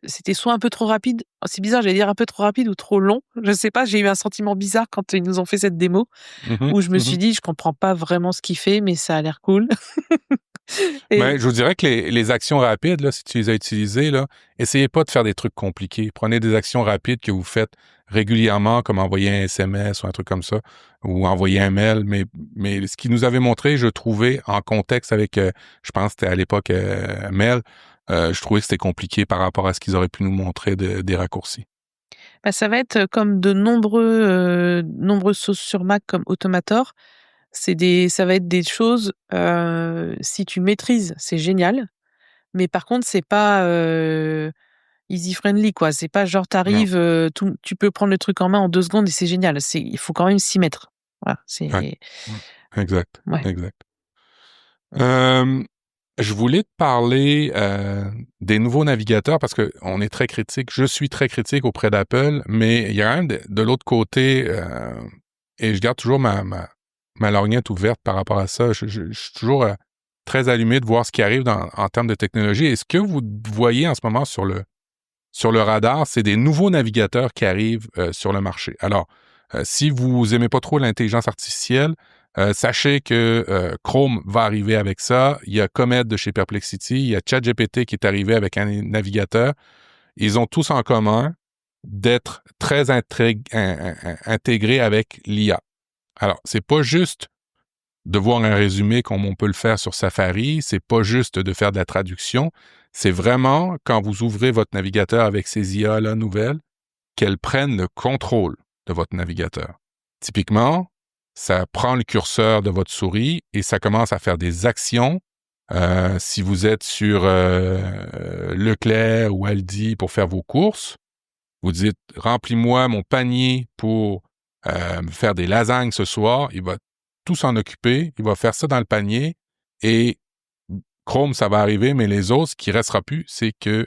c'était soit un peu trop rapide, oh, c'est bizarre, j'allais dire un peu trop rapide ou trop long. Je sais pas, j'ai eu un sentiment bizarre quand ils nous ont fait cette démo, mhm, où je me suis mhm. dit: «Je comprends pas vraiment ce qu'il fait, mais ça a l'air cool». Mais Et je vous dirais que les actions rapides, là, si tu les as utilisées, là, essayez pas de faire des trucs compliqués. Prenez des actions rapides que vous faites régulièrement, comme envoyer un SMS ou un truc comme ça, ou envoyer un mail. Mais ce qu'ils nous avait montré, je trouvais, en contexte avec, je pense que c'était à l'époque mail, je trouvais que c'était compliqué par rapport à ce qu'ils auraient pu nous montrer des raccourcis. bah, ça va être comme nombreuses choses sur Mac comme Automator. Ça va être des choses, si tu maîtrises, c'est génial, mais par contre, c'est pas, easy friendly, quoi. C'est pas genre Non. t'arrives, tu peux prendre le truc en main en 2 secondes et c'est génial. Il faut quand même s'y mettre. Voilà, Ouais. c'est Ouais. Exact. ouais. Exact. Euh, je voulais te parler des nouveaux navigateurs parce que on est très critique. Je suis très critique auprès d'Apple, mais il y a un de l'autre côté, et je garde toujours ma lorgnette ouverte par rapport à ça. Je suis toujours très allumé de voir ce qui arrive en termes de technologie. Et ce que vous voyez en ce moment sur le radar, c'est des nouveaux navigateurs qui arrivent sur le marché. Alors, si vous aimez pas trop l'intelligence artificielle, sachez que Chrome va arriver avec ça. Il y a Comet de chez Perplexity, il y a ChatGPT qui est arrivé avec un navigateur. Ils ont tous en commun d'être très intégrés avec l'IA. Alors, c'est pas juste de voir un résumé comme on peut le faire sur Safari, c'est pas juste de faire de la traduction, c'est vraiment quand vous ouvrez votre navigateur avec ces IA-là nouvelles, qu'elles prennent le contrôle de votre navigateur. Typiquement, ça prend le curseur de votre souris et ça commence à faire des actions. Si vous êtes sur Leclerc ou Aldi pour faire vos courses, vous dites « Remplis-moi mon panier pour me faire des lasagnes ce soir », il va tout s'en occuper, il va faire ça dans le panier et Chrome, ça va arriver, mais les autres, ce qui restera plus, c'est que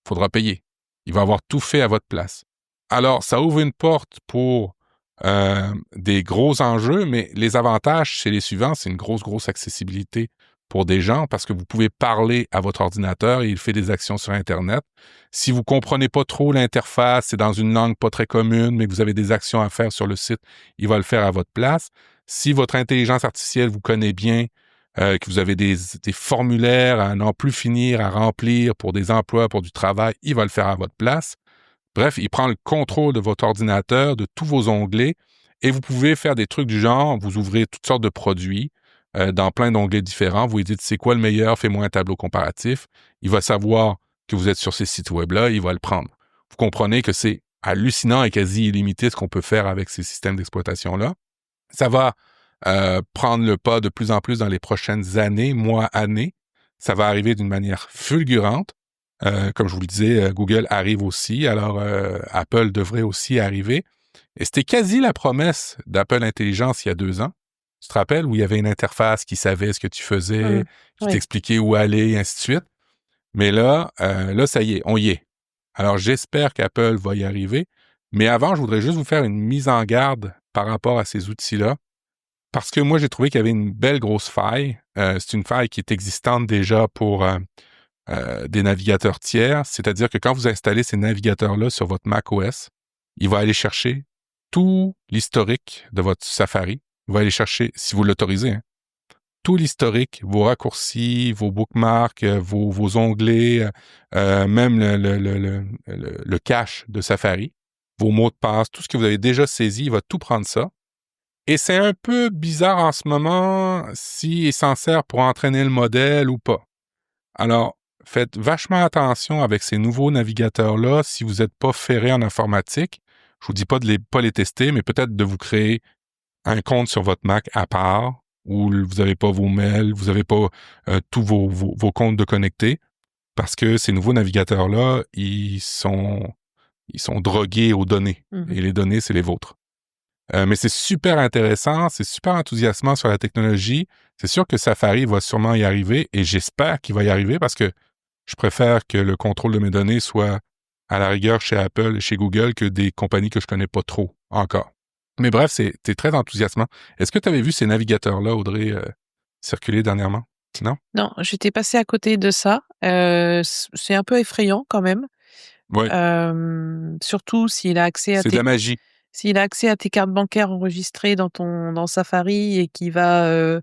faudra payer. Il va avoir tout fait à votre place. Alors, ça ouvre une porte pour des gros enjeux, mais les avantages, c'est les suivants. C'est une grosse accessibilité pour des gens parce que vous pouvez parler à votre ordinateur et il fait des actions sur Internet. Si vous comprenez pas trop l'interface, c'est dans une langue pas très commune, mais que vous avez des actions à faire sur le site, il va le faire à votre place. Si votre intelligence artificielle vous connaît bien, que vous avez des formulaires à n'en plus finir à remplir pour des emplois, pour du travail, il va le faire à votre place. Bref, il prend le contrôle de votre ordinateur, de tous vos onglets, et vous pouvez faire des trucs du genre, vous ouvrez toutes sortes de produits dans plein d'onglets différents, vous lui dites c'est quoi le meilleur, fais-moi un tableau comparatif. Il va savoir que vous êtes sur ces sites web-là, il va le prendre. Vous comprenez que c'est hallucinant et quasi illimité ce qu'on peut faire avec ces systèmes d'exploitation-là. Ça va prendre le pas de plus en plus dans les prochaines années, mois, années. Ça va arriver d'une manière fulgurante. Comme je vous le disais, Google arrive aussi, alors Apple devrait aussi arriver. Et c'était quasi la promesse d'Apple Intelligence il y a 2 ans. Tu te rappelles, où il y avait une interface qui savait ce que tu faisais, qui t'expliquait où aller, et ainsi de suite. Mais là, ça y est, on y est. Alors, j'espère qu'Apple va y arriver. Mais avant, je voudrais juste vous faire une mise en garde par rapport à ces outils-là. Parce que moi, j'ai trouvé qu'il y avait une belle grosse faille. C'est une faille qui est existante déjà pour des navigateurs tiers. C'est-à-dire que quand vous installez ces navigateurs-là sur votre macOS, il va aller chercher tout l'historique de votre Safari. Il va aller chercher, si vous l'autorisez, hein, tout l'historique, vos raccourcis, vos bookmarks, vos onglets, même le cache de Safari, vos mots de passe, tout ce que vous avez déjà saisi, il va tout prendre ça. Et c'est un peu bizarre en ce moment s'il s'en sert pour entraîner le modèle ou pas. Alors, faites vachement attention avec ces nouveaux navigateurs-là si vous n'êtes pas ferré en informatique. Je vous dis pas de pas les tester, mais peut-être de vous créer un compte sur votre Mac à part où vous n'avez pas vos mails, vous n'avez pas tous vos comptes de connectés, parce que ces nouveaux navigateurs-là, ils sont drogués aux données. Et les données, c'est les vôtres. Mais c'est super intéressant, c'est super enthousiasmant sur la technologie. C'est sûr que Safari va sûrement y arriver et j'espère qu'il va y arriver parce que je préfère que le contrôle de mes données soit à la rigueur chez Apple et chez Google que des compagnies que je connais pas trop encore. Mais bref, c'est très enthousiasmant. Est-ce que tu avais vu ces navigateurs-là, Audrey, circuler dernièrement? Non? Non, j'étais passée à côté de ça. C'est un peu effrayant quand même. Oui, Surtout s'il a accès à c'est de la magie. s'il a accès à tes cartes bancaires enregistrées dans Safari et qui va,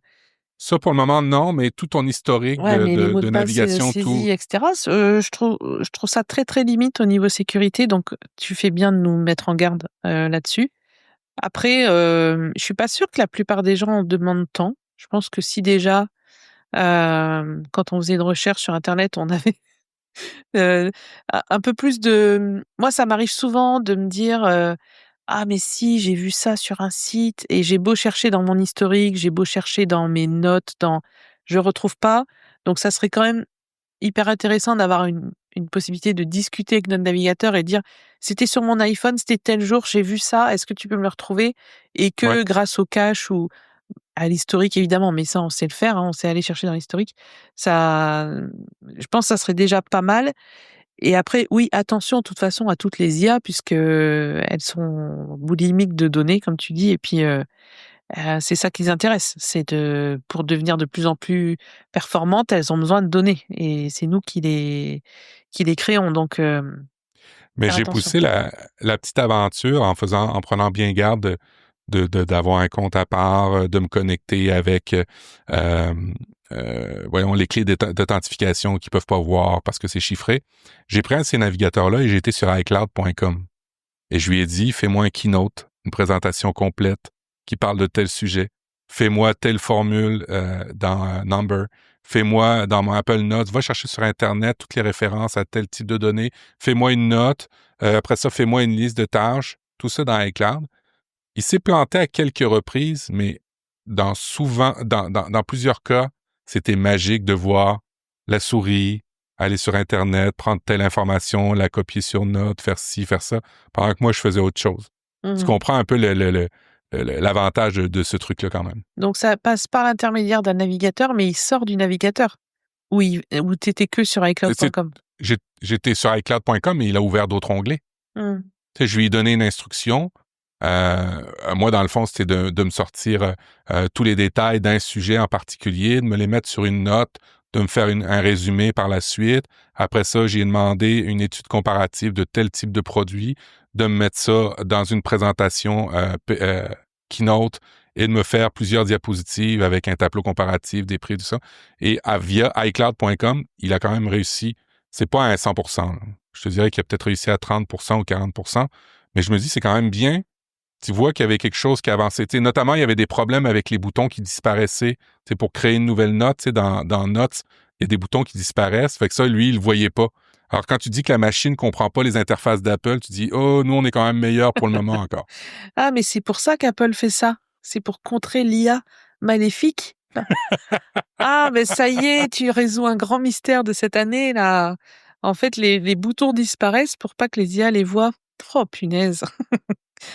Ça, pour le moment, non, mais tout ton historique ouais, mais les mots de de passe, navigation, tout. saisis et cetera, je trouve ça très, très limite au niveau sécurité, donc tu fais bien de nous mettre en garde, là-dessus. Après, je suis pas sûre que la plupart des gens en demandent tant. Je pense que si déjà, quand on faisait une recherche sur internet, on avait, un peu plus de moi, ça m'arrive souvent de me dire, «Ah mais si, j'ai vu ça sur un site» et j'ai beau chercher dans mon historique, j'ai beau chercher dans mes notes, je retrouve pas. Donc ça serait quand même hyper intéressant d'avoir une possibilité de discuter avec notre navigateur et dire: «C'était sur mon iPhone, c'était tel jour, j'ai vu ça, est-ce que tu peux me le retrouver?» et Ouais. que grâce au cache ou à l'historique évidemment, mais ça on sait le faire, hein, on sait aller chercher dans l'historique. Ça, je pense que ça serait déjà pas mal et après oui, attention de toute façon à toutes les IA puisque, elles sont boulimiques de données comme tu dis et puis, c'est ça qui les intéresse. C'est pour devenir de plus en plus performantes, elles ont besoin de données et c'est nous qui les créons donc Mais faire j'ai attention. poussé la petite aventure en prenant bien garde d'avoir un compte à part, de me connecter avec, voyons, les clés d'authentification qu'ils peuvent pas voir parce que c'est chiffré. J'ai pris un de ces navigateurs-là et j'ai été sur iCloud.com. Et je lui ai dit, fais-moi un keynote, une présentation complète qui parle de tel sujet. Fais-moi telle formule dans Number. Fais-moi dans mon Apple Notes. Va chercher sur Internet toutes les références à tel type de données. Fais-moi une note. Après ça, fais-moi une liste de tâches. Tout ça dans iCloud. Il s'est planté à quelques reprises, mais dans plusieurs cas, c'était magique de voir la souris, aller sur Internet, prendre telle information, la copier sur Note, faire ci, faire ça, pendant que moi, je faisais autre chose. Tu Mmh. comprends un peu l'avantage de ce truc-là quand même. Donc ça passe par l'intermédiaire d'un navigateur, mais il sort du navigateur? Ou tu étais que sur C'est- iCloud.com? J'étais sur iCloud.com, mais il a ouvert d'autres onglets. Mmh. Tu sais, je lui ai donné une instruction. Moi, dans le fond, c'était de me sortir tous les détails d'un sujet en particulier, de me les mettre sur une note, de me faire un résumé par la suite. Après ça, j'ai demandé une étude comparative de tel type de produit, de me mettre ça dans une présentation Keynote et de me faire plusieurs diapositives avec un tableau comparatif des prix, tout ça. Et via iCloud.com, il a quand même réussi. C'est pas à 100%. Là. Je te dirais qu'il a peut-être réussi à 30% ou 40%. Mais je me dis, c'est quand même bien. Tu vois qu'il y avait quelque chose qui avançait. T'sais, notamment, il y avait des problèmes avec les boutons qui disparaissaient. Pour créer une nouvelle note, dans Notes, il y a des boutons qui disparaissent. Fait que ça, lui, il le voyait pas. Alors, quand tu dis que la machine comprend pas les interfaces d'Apple, tu dis, oh, nous, on est quand même meilleur pour le moment encore. Ah, mais c'est pour ça qu'Apple fait ça. C'est pour contrer l'IA maléfique. Ah, mais ça y est, tu résous un grand mystère de cette année, là. En fait, les boutons disparaissent pour pas que les IA les voient. Oh, punaise.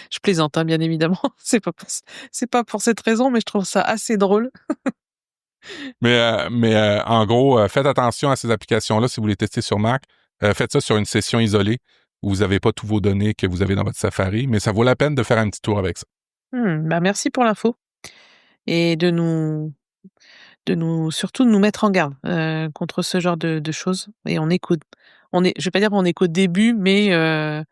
Je plaisante, hein, bien évidemment. C'est pas pour cette raison, mais je trouve ça assez drôle. Mais en gros, faites attention à ces applications-là si vous les testez sur Mac. Faites ça sur une session isolée où vous n'avez pas tous vos données que vous avez dans votre Safari, mais ça vaut la peine de faire un petit tour avec ça. Bah merci pour l'info et surtout de nous mettre en garde contre ce genre de choses. Et je vais pas dire qu'on est qu'au début, mais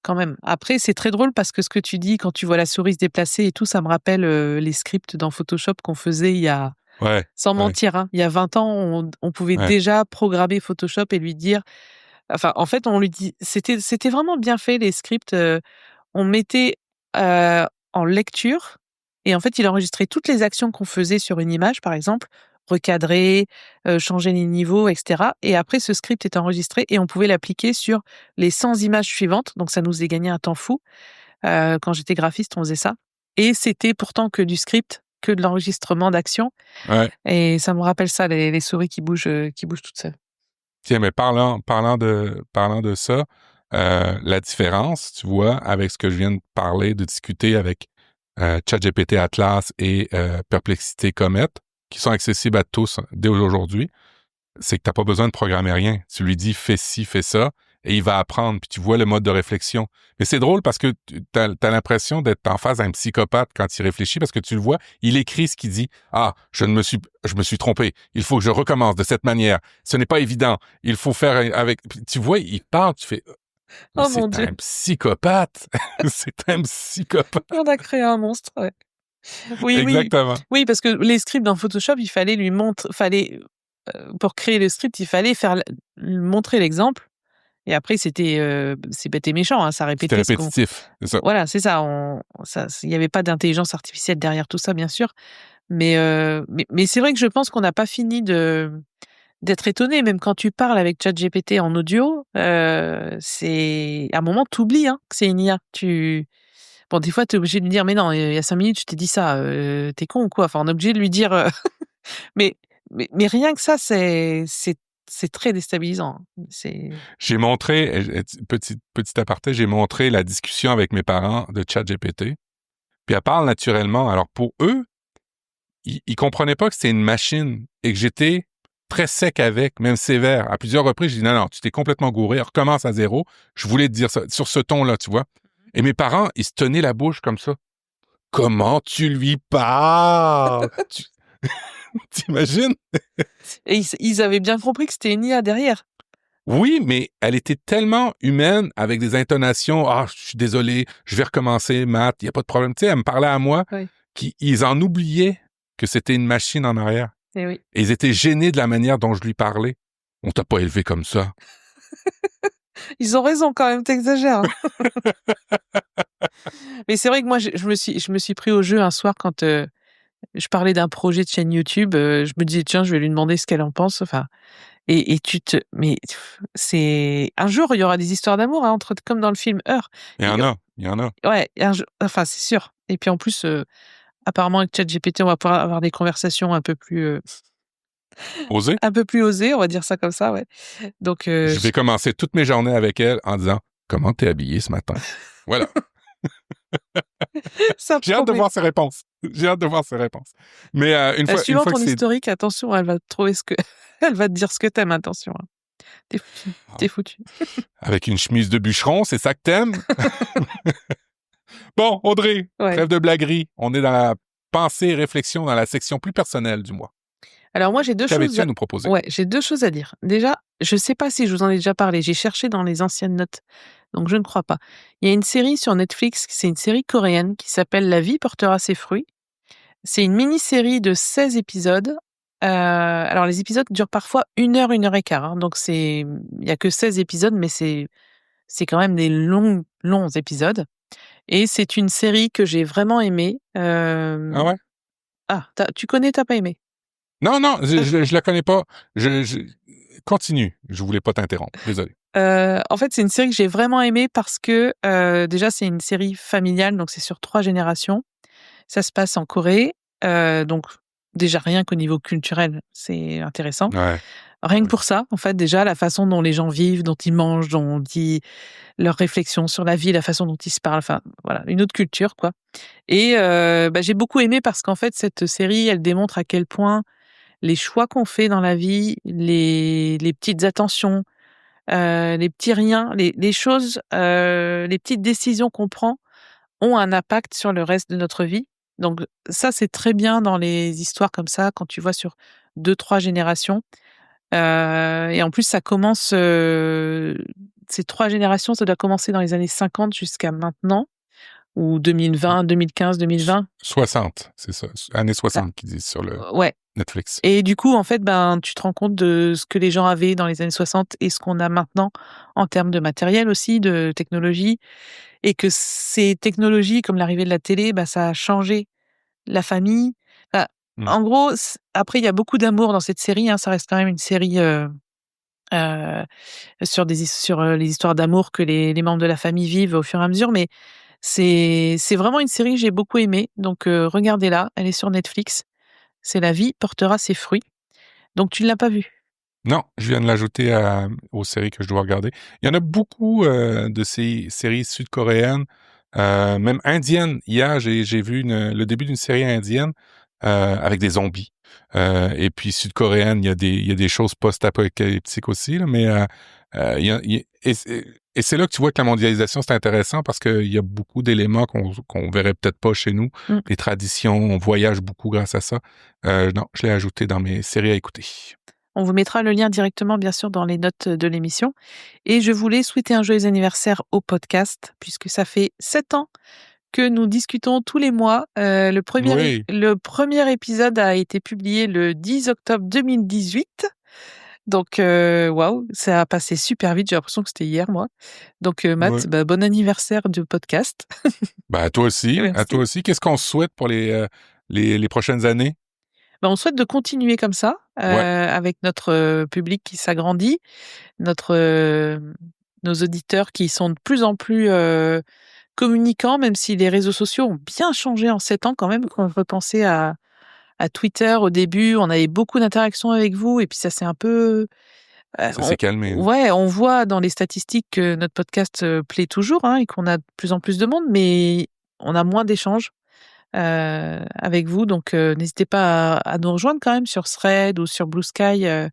quand même. Après, c'est très drôle parce que ce que tu dis quand tu vois la souris se déplacer et tout, ça me rappelle les scripts dans Photoshop qu'on faisait Ouais, sans ouais, mentir, hein, il y a 20 ans, on pouvait ouais. déjà programmer Photoshop et lui dire, enfin, en fait, on lui dit, c'était vraiment bien fait les scripts. On mettait en lecture et en fait, il enregistrait toutes les actions qu'on faisait sur une image, par exemple, recadrer, changer les niveaux, et cetera. Et après, ce script est enregistré et on pouvait l'appliquer sur les 100 images suivantes. Donc, ça nous faisait gagner un temps fou. Quand j'étais graphiste, on faisait ça. Et c'était pourtant que du script, que de l'enregistrement d'actions. Ouais. Et ça me rappelle ça, les souris qui bougent toutes seules. Tiens, mais parlant de ça, la différence, tu vois, avec ce que je viens de parler, de discuter avec ChatGPT Atlas et Perplexity Comet, qui sont accessibles à tous dès aujourd'hui, c'est que tu n'as pas besoin de programmer rien. Tu lui dis fais ci, fais ça, et il va apprendre, puis tu vois le mode de réflexion. Mais c'est drôle parce que tu as l'impression d'être en face d'un psychopathe quand il réfléchit, parce que tu le vois, il écrit ce qu'il dit. Ah, je me suis trompé. Il faut que je recommence de cette manière. Ce n'est pas évident. Il faut faire avec... Puis tu vois, il parle, tu fais... Mais Oh mon c'est Dieu, un psychopathe. C'est un psychopathe. on a créé un monstre. Ouais. Oui, oui, Exactement. oui, parce que les scripts dans Photoshop, il fallait pour créer le script, il fallait montrer l'exemple. Et après, c'est bête et méchant, hein, ça C'était répétait ce qu'on. répétitif. C'est ça. Voilà, c'est ça. Il n'y avait pas d'intelligence artificielle derrière tout ça, bien sûr. Mais c'est vrai que je pense qu'on n'a pas fini d'être étonné, même quand tu parles avec ChatGPT en audio, c'est à un moment t'oublies que c'est une IA. Bon, des fois, tu es obligé de lui dire: «Mais non, il y a 5 minutes, je t'ai dit ça, tu con ou quoi?» Enfin, on est obligé de lui dire, mais mais rien que ça, c'est très déstabilisant, hein. J'ai montré, petit aparté, j'ai montré la discussion avec mes parents de ChatGPT. Puis elle parle naturellement. Alors pour eux, ils comprenaient pas que c'était une machine et que j'étais très sec avec, même sévère. À plusieurs reprises, je dis non, tu t'es complètement gouré, recommence à zéro. Je voulais te dire ça, sur ce ton-là, tu vois. Et mes parents, ils se tenaient la bouche comme ça. Comment tu lui parles? T'imagines? Et ils avaient bien compris que c'était une IA derrière. Oui, mais elle était tellement humaine avec des intonations. Ah, je suis désolé, je vais recommencer, Matt, il n'y a pas de problème. Tu sais, elle me parlait à moi, Oui. qu'ils en oubliaient que c'était une machine en arrière. Et oui. Et ils étaient gênés de la manière dont je lui parlais. On t'a pas élevé comme ça. Ils ont raison quand même, tu exagères, hein. Mais c'est vrai que moi, je me suis pris au jeu un soir quand, je parlais d'un projet de chaîne YouTube, je me disais: «Tiens, je vais lui demander ce qu'elle en pense», enfin et c'est un jour, il y aura des histoires d'amour, entre comme dans le film Her. Il y Il en a, il y en a. Ouais, un jour enfin, c'est sûr et puis en plus, apparemment avec ChatGPT, on va pouvoir avoir des conversations Osé? un peu plus osées, on va dire ça comme ça, ouais. Donc Je vais commencer toutes mes journées avec elle en disant comment t'es habillé ce matin. Voilà. ça J'ai hâte de promet. voir ses réponses. J'ai hâte de voir ses réponses. Mais une Suivant fois ton que c'est historique, attention, elle va te trouver elle va te dire ce que t'aimes, attention, hein. Tu foutu, tu foutu. avec une chemise de bûcheron, c'est ça que t'aimes? Bon, Audrey, Ouais. trêve de blaguerie. On est dans la pensée et réflexion dans la section plus personnelle du mois. Alors moi, j'ai 2 choses Qu'avais-tu à à nous proposer? ouais, j'ai 2 choses à dire. Déjà, je sais pas si je vous en ai déjà parlé, j'ai cherché dans les anciennes notes, donc je ne crois pas. Il y a une série sur Netflix, c'est une série coréenne qui s'appelle La vie portera ses fruits. C'est une mini-série de 16 épisodes. Alors les épisodes durent parfois 1 heure et quart, hein, donc il y a que 16 épisodes, mais c'est quand même des longs épisodes et c'est une série que j'ai vraiment aimée. Ah ouais? Tu connais, tu pas aimé? Non, non, Heu je la connais pas. Continue. Je voulais pas t'interrompre. Désolé. En fait, c'est une série que j'ai vraiment aimée parce que, déjà, c'est une série familiale, donc c'est sur 3 générations. Ça se passe en Corée, donc déjà rien qu'au niveau culturel, c'est intéressant. Ouais. Rien que pour ça, en fait, déjà, la façon dont les gens vivent, dont ils mangent, dont ils leurs réflexions sur la vie, la façon dont ils se parlent, enfin, voilà, une autre culture, quoi et j'ai beaucoup aimé parce qu'en fait, cette série, elle démontre à quel point les choix qu'on fait dans la vie, les petites attentions, les petits riens, les choses, les petites décisions qu'on prend ont un impact sur le reste de notre vie. Donc ça, c'est très bien dans les histoires comme ça, quand tu vois sur 2-3 générations. Et en plus, ça commence, ces 3 générations, ça doit commencer dans les années 50 jusqu'à maintenant ou 2020, 2015, 2020. 60, c'est ça. Années Ah, 60 qu'ils disent sur le ouais. Netflix. Et du coup, en fait, ben, tu te rends compte de ce que les gens avaient dans les années 60 et ce qu'on a maintenant en termes de matériel aussi, de technologie et que ces technologies, comme l'arrivée de la télé, bah, ça a changé la famille. Bah, Mm. en gros, après, il y a beaucoup d'amour dans cette série, hein, ça reste quand même une série, heu, sur les histoires d'amour que les membres de la famille vivent au fur et à mesure, mais c'est vraiment une série que j'ai beaucoup aimée, donc regardez-la, elle est sur Netflix. C'est La vie portera ses fruits. Donc tu ne l'as pas vue? Non, je viens de l'ajouter aux séries que je dois regarder. Il y en a beaucoup de ces séries sud-coréennes, même indiennes. Hier, j'ai vu le début d'une série indienne avec des zombies. Et puis sud-coréenne, il y a des choses post-apocalyptiques aussi, là, mais et c'est là que tu vois que la mondialisation, c'est intéressant parce qu'il y a beaucoup d'éléments qu'on verrait peut-être pas chez nous. Mmh. Les traditions, on voyage beaucoup grâce à ça. Non, je l'ai ajouté dans mes séries à écouter. On vous mettra le lien directement, bien sûr, dans les notes de l'émission et je voulais souhaiter un joyeux anniversaire au podcast puisque ça fait 7 ans que nous discutons tous les mois. Oui. Le premier épisode a été publié le 10 octobre 2018. Donc waouh, ça a passé super vite, j'ai l'impression que c'était hier, moi. Donc Ouais. Matt, bah, bon anniversaire du podcast. Ben, à toi aussi, à toi Merci. aussi. Qu'est-ce qu'on se souhaite pour les prochaines années? Bah, on souhaite de continuer comme ça, Ouais, avec notre, public qui s'agrandit, notre, nos auditeurs qui sont de plus en plus, communicants, même si les réseaux sociaux ont bien changé en 7 ans quand même. Quand on repensait à Twitter au début, on avait beaucoup d'interactions avec vous et puis ça s'est un peu, ça on s'est calmé, hein. ouais, on voit dans les statistiques que notre podcast, plaît toujours, hein, et qu'on a de plus en plus de monde, mais on a moins d'échanges, avec vous donc n'hésitez pas à nous rejoindre quand même sur Threads ou sur Blue Sky, Ouais.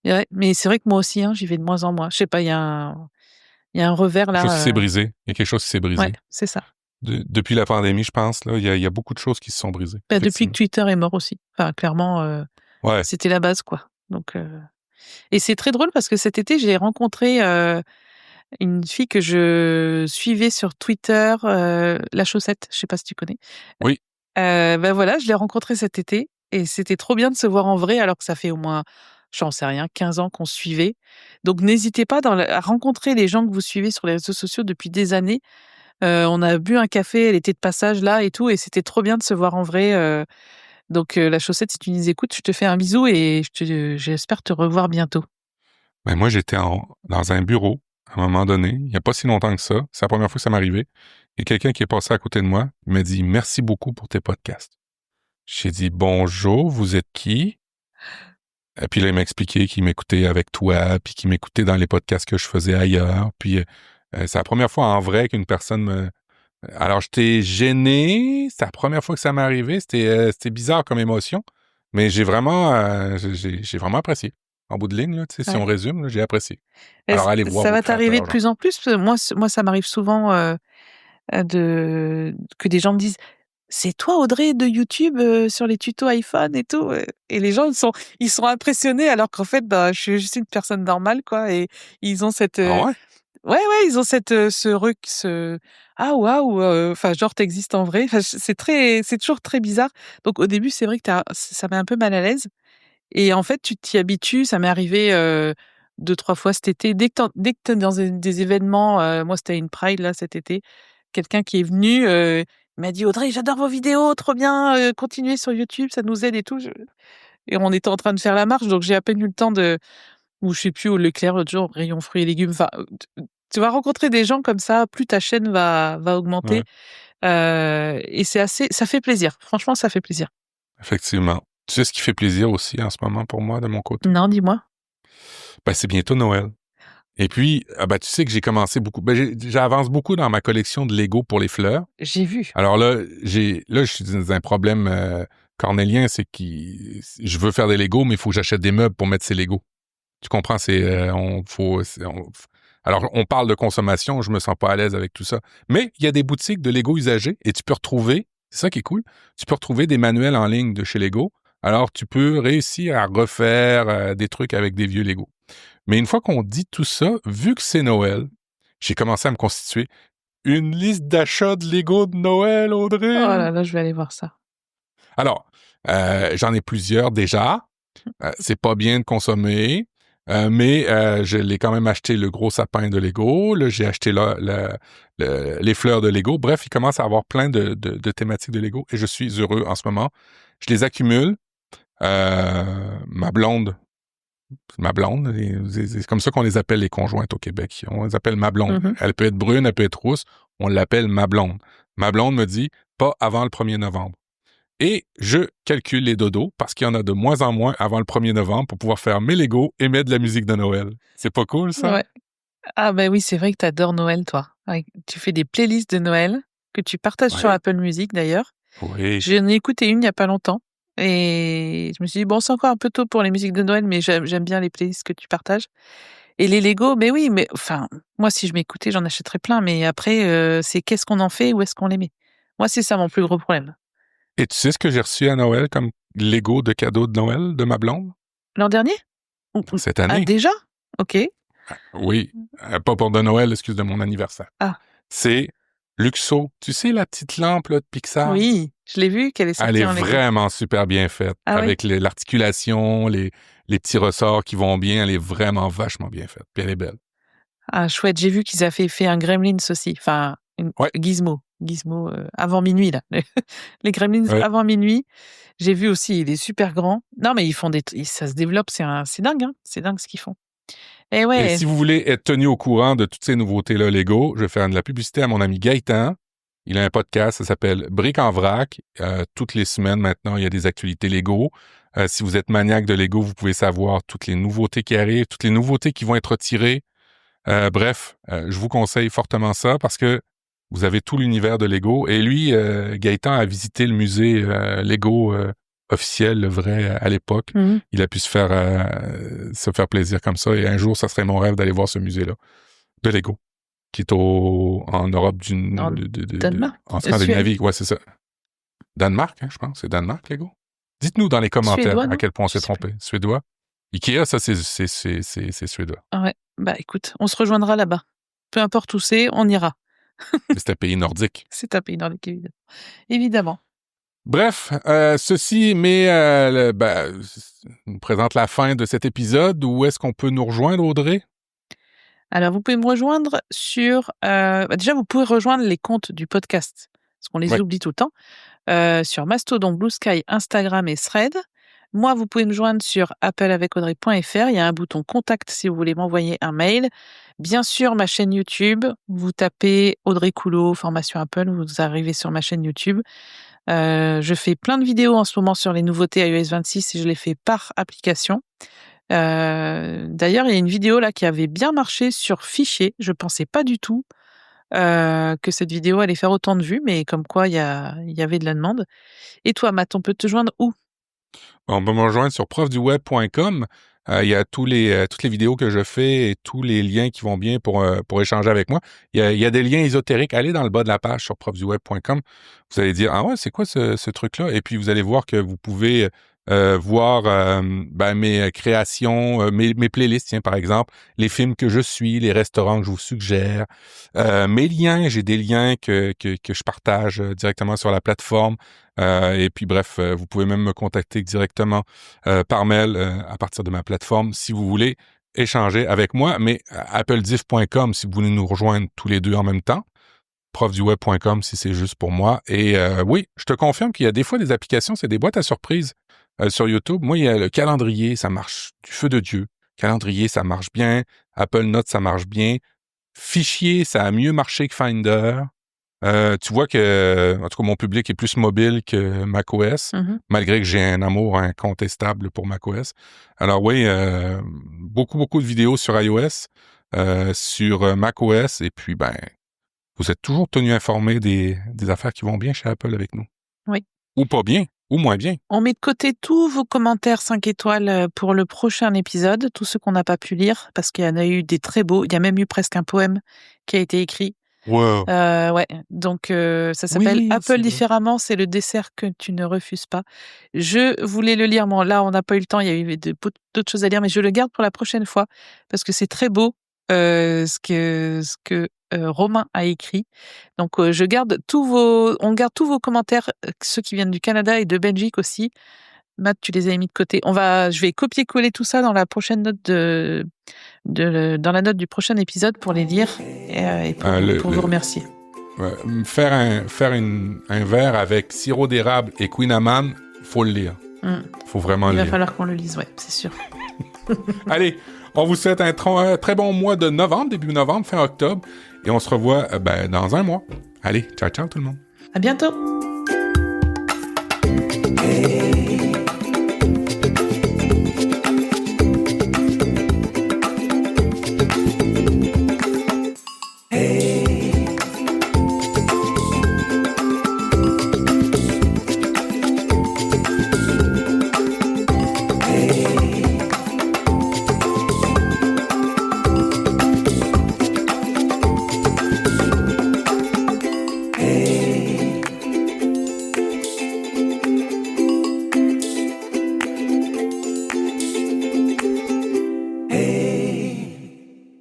ouais, mais c'est vrai que moi aussi, hein, j'y vais de moins en moins. Je sais pas, il y a un revers Quelque chose qui là, s'est brisé. Il y a quelque chose qui s'est ouais, brisé. c'est ça. Depuis la pandémie, je pense, là, il y a beaucoup de choses qui se sont brisées, Bah, depuis que effectivement. Twitter est mort aussi. Enfin clairement, Ouais. c'était la base quoi, donc et c'est très drôle parce que cet été, j'ai rencontré, une fille que je suivais sur Twitter, La Chaussette, je sais pas si tu connais? Oui. Bah, voilà, je l'ai rencontrée cet été et c'était trop bien de se voir en vrai alors que ça fait au moins, j'en sais rien, 15 ans qu'on se suivait. Donc n'hésitez pas à rencontrer les gens que vous suivez sur les réseaux sociaux depuis des années. On a bu un café, elle était de passage là et tout et c'était trop bien de se voir en vrai, donc La Chaussette, si tu nous écoutes, je te fais un bisou et j'espère te revoir bientôt. Ben, moi, dans un bureau, à un moment donné, il y a pas si longtemps que ça. C'est la première fois que ça m'arrivait. Il y a quelqu'un qui est passé à côté de moi. Il m'a dit, merci beaucoup pour tes podcasts. J'ai dit, bonjour, vous êtes qui? Et puis là, il m'a expliqué qu'il m'écoutait avec toi, puis qu'il m'écoutait dans les podcasts que je faisais ailleurs. Puis c'est la première fois en vrai qu'une personne me... Alors, j'étais gêné. C'est la première fois que ça m'est arrivé. C'était bizarre comme émotion. Mais j'ai vraiment apprécié. En bout de ligne, là, tu sais, si Ouais. on résume, là, j'ai apprécié. Et Alors, allez voir ça vos va t'arriver de créateurs, genre. plus en plus? Parce que moi ça m'arrive souvent, que des gens me disent: «C'est toi Audrey de YouTube, sur les tutos iPhone et tout?» Et les gens ils sont impressionnés alors qu'en fait, bah, je suis juste une personne normale quoi et ils ont cette, Ah ouais? ouais, ils ont ce «Ah waouh!» enfin genre tu en vrai. Enfin c'est toujours très bizarre. Donc au début, c'est vrai que ça met un peu mal à l'aise et en fait, tu t'y habitues. Ça m'est arrivé, 2-3 fois cet été. Dès que tu es dans des événements, moi c'était une Pride là cet été, quelqu'un qui est venu, m'a dit: «Audrey, j'adore vos vidéos, trop bien, continuez sur YouTube, ça nous aide et tout». Je Et on était en train de faire la marche, donc j'ai à peine eu le temps de ou je sais plus, au Leclerc l'autre jour, rayon fruits et légumes, enfin, tu vas rencontrer des gens comme ça, plus ta chaîne va augmenter, Ouais, et ça fait plaisir. Franchement, ça fait plaisir. effectivement. Tu sais ce qui fait plaisir aussi en ce moment pour moi, de mon côté? Non, dis-moi? Ben, c'est bientôt Noël. Et puis, tu sais que j'ai commencé beaucoup j'avance beaucoup dans ma collection de Lego pour les fleurs. J'ai vu. Alors là, je suis dans un problème, cornélien, c'est que je veux faire des Legos, mais il faut que j'achète des meubles pour mettre ces Legos. Tu comprends? Alors, on parle de consommation, je me sens pas à l'aise avec tout ça. Mais il y a des boutiques de Lego usagés et tu peux retrouver, c'est ça qui est cool, tu peux retrouver des manuels en ligne de chez Lego. Alors, tu peux réussir à refaire des trucs avec des vieux Lego. Mais une fois qu'on dit tout ça, vu que c'est Noël, j'ai commencé à me constituer une liste d'achats de Lego de Noël, Oh Audrey. là là, je vais aller voir ça. Alors, j'en ai plusieurs déjà. C'est pas bien de consommer, mais je l'ai quand même acheté le gros sapin de Lego. Là, j'ai acheté les fleurs de Lego. Bref, il commence à avoir plein de thématiques de Lego et je suis heureux en ce moment. Je les accumule. Ma blonde, c'est comme ça qu'on les appelle les conjointes au Québec. On les appelle ma blonde. Mmh. Elle peut être brune, elle peut être rousse. On l'appelle ma blonde. Ma blonde me dit pas avant le 1er novembre. Et je calcule les dodos parce qu'il y en a de moins en moins avant le 1er novembre pour pouvoir faire mes Legos et mettre de la musique de Noël. C'est pas cool, ça? Ouais. Ah bah oui, c'est vrai que tu adores Noël, toi. Ouais, tu fais des playlists de Noël que tu partages sur Oui. Apple Music d'ailleurs. Oui. J'en ai écouté une il y a pas longtemps et je me suis dit: «Bon, c'est encore un peu tôt pour les musiques de Noël, mais j'aime bien les playlists que tu partages». Et les Lego, mais oui, mais enfin, moi, si je m'écoutais, j'en achèterais plein, mais après, c'est qu'est-ce qu'on en fait? Où est-ce qu'on les met? Moi, c'est ça mon plus gros problème. Et tu sais ce que j'ai reçu à Noël comme Lego de cadeau de Noël de ma blonde? L'an dernier? Ou Cette ah année? déjà? OK. Oui. Pas pour de Noël, excuse, de mon anniversaire. Ah C'est Luxo. Tu sais, la petite lampe là, de Pixar? oui, je l'ai vu qu'elle est Elle sortie est en Lego. vraiment super bien faite. Ah oui? Avec l'articulation, les petits ressorts qui vont bien. Elle est vraiment vachement bien faite. Puis elle est belle. Ah chouette, j'ai vu qu'ils avaient fait un Gremlins aussi, enfin une Ouais, Gizmo, avant minuit là. Les Gremlins ouais. avant minuit. J'ai vu aussi, il est super grand. Non mais ils font ça se développe, c'est dingue, hein, c'est dingue ce qu'ils font. Et Et ouais. si vous voulez être tenu au courant de toutes ces nouveautés-là Lego, je vais faire de la publicité à mon ami Gaëtan. Il a un podcast, ça s'appelle Brick en vrac. Toutes les semaines maintenant, il y a des actualités Lego. Si vous êtes maniaque de Lego, vous pouvez savoir toutes les nouveautés qui arrivent, toutes les nouveautés qui vont être retirées. Bref, je vous conseille fortement ça parce que vous avez tout l'univers de Lego. Et lui, Gaëtan a visité le musée Lego officiel, le vrai, à l'époque. Mmh. Il a pu se faire plaisir comme ça. Et un jour, ça serait mon rêve d'aller voir ce musée-là de Lego, qui est en Europe En Danemark? en Suède? Scandinavie. Ouais, c'est ça. Danemark, hein, je pense. C'est Danemark, Lego. Dites-nous dans les commentaires Suédois, à non? quel point on Je s'est sais plus. trompé. Suédois. Ikea, ça, c'est suédois. Ah ouais, bah, écoute, on se rejoindra là-bas. Peu importe où c'est, on ira. Mais c'est un pays nordique. C'est un pays nordique, évidemment. Bref, ceci nous présente la fin de cet épisode. Où est-ce qu'on peut nous rejoindre, Audrey? Alors, vous pouvez me rejoindre sur, bah, déjà, vous pouvez rejoindre les comptes du podcast, parce qu'on les Oui. oublie tout le temps, sur Mastodon, Blue Sky, Instagram et Thread. Moi, vous pouvez me joindre sur appelleavecAudrey.fr. Il y a un bouton contact si vous voulez m'envoyer un mail. Bien sûr, ma chaîne YouTube, vous tapez Audrey Coulot, formation Apple, vous arrivez sur ma chaîne YouTube. Je fais plein de vidéos en ce moment sur les nouveautés iOS 26 et je les fais par application. D'ailleurs, il y a une vidéo là qui avait bien marché sur Fichier. Je pensais pas du tout que cette vidéo allait faire autant de vues, mais comme quoi il y avait de la demande. Et toi, Matt, on peut te joindre où? On peut me rejoindre sur profduweb.com. Il y a toutes les vidéos que je fais et tous les liens qui vont bien pour échanger avec moi. Il y a des liens ésotériques. Allez dans le bas de la page sur profduweb.com. Vous allez dire, ah ouais, c'est quoi ce truc-là? Et puis, vous allez voir que vous pouvez voir mes créations, mes playlists, tiens, par exemple, les films que je suis, les restaurants que je vous suggère, mes liens, j'ai des liens que je partage directement sur la plateforme. Et puis bref, vous pouvez même me contacter directement par mail à partir de ma plateforme si vous voulez échanger avec moi, mais applediff.com si vous voulez nous rejoindre tous les deux en même temps, profduweb.com si c'est juste pour moi. Et oui, je te confirme qu'il y a des fois des applications, c'est des boîtes à surprises sur YouTube. Moi, il y a le calendrier, ça marche du feu de Dieu. Calendrier, ça marche bien. Apple Notes, ça marche bien. Fichier, ça a mieux marché que Finder. Tu vois que, en tout cas, mon public est plus mobile que macOS, malgré que j'ai un amour incontestable pour macOS. Alors oui, beaucoup de vidéos sur iOS, sur macOS, et puis vous êtes toujours tenu informé des affaires qui vont bien chez Apple avec nous. Oui. Ou pas bien, ou moins bien. On met de côté tous vos commentaires 5 étoiles pour le prochain épisode, tous ceux qu'on n'a pas pu lire, parce qu'il y en a eu des très beaux. Il y a même eu presque un poème qui a été écrit. Wow. Ouais, donc ça s'appelle Oui, c'est Apple vrai. différemment, c'est le dessert que tu ne refuses pas. Je voulais le lire, bon là on n'a pas eu le temps, il y a eu d'autres choses à lire, mais je le garde pour la prochaine fois parce que c'est très beau ce que Romain a écrit. Donc on garde tous vos commentaires, ceux qui viennent du Canada et de Belgique aussi. Matt, tu les as mis de côté. Je vais copier-coller tout ça dans la prochaine note dans la note du prochain épisode pour les lire et pour vous remercier. Faire un verre avec sirop d'érable et Queen Amman, faut le lire. Faut vraiment le lire. Il va falloir qu'on le lise, ouais, c'est sûr. Allez, on vous souhaite un très bon mois de novembre, début novembre, fin octobre, et on se revoit dans un mois. Allez, ciao tout le monde. À bientôt.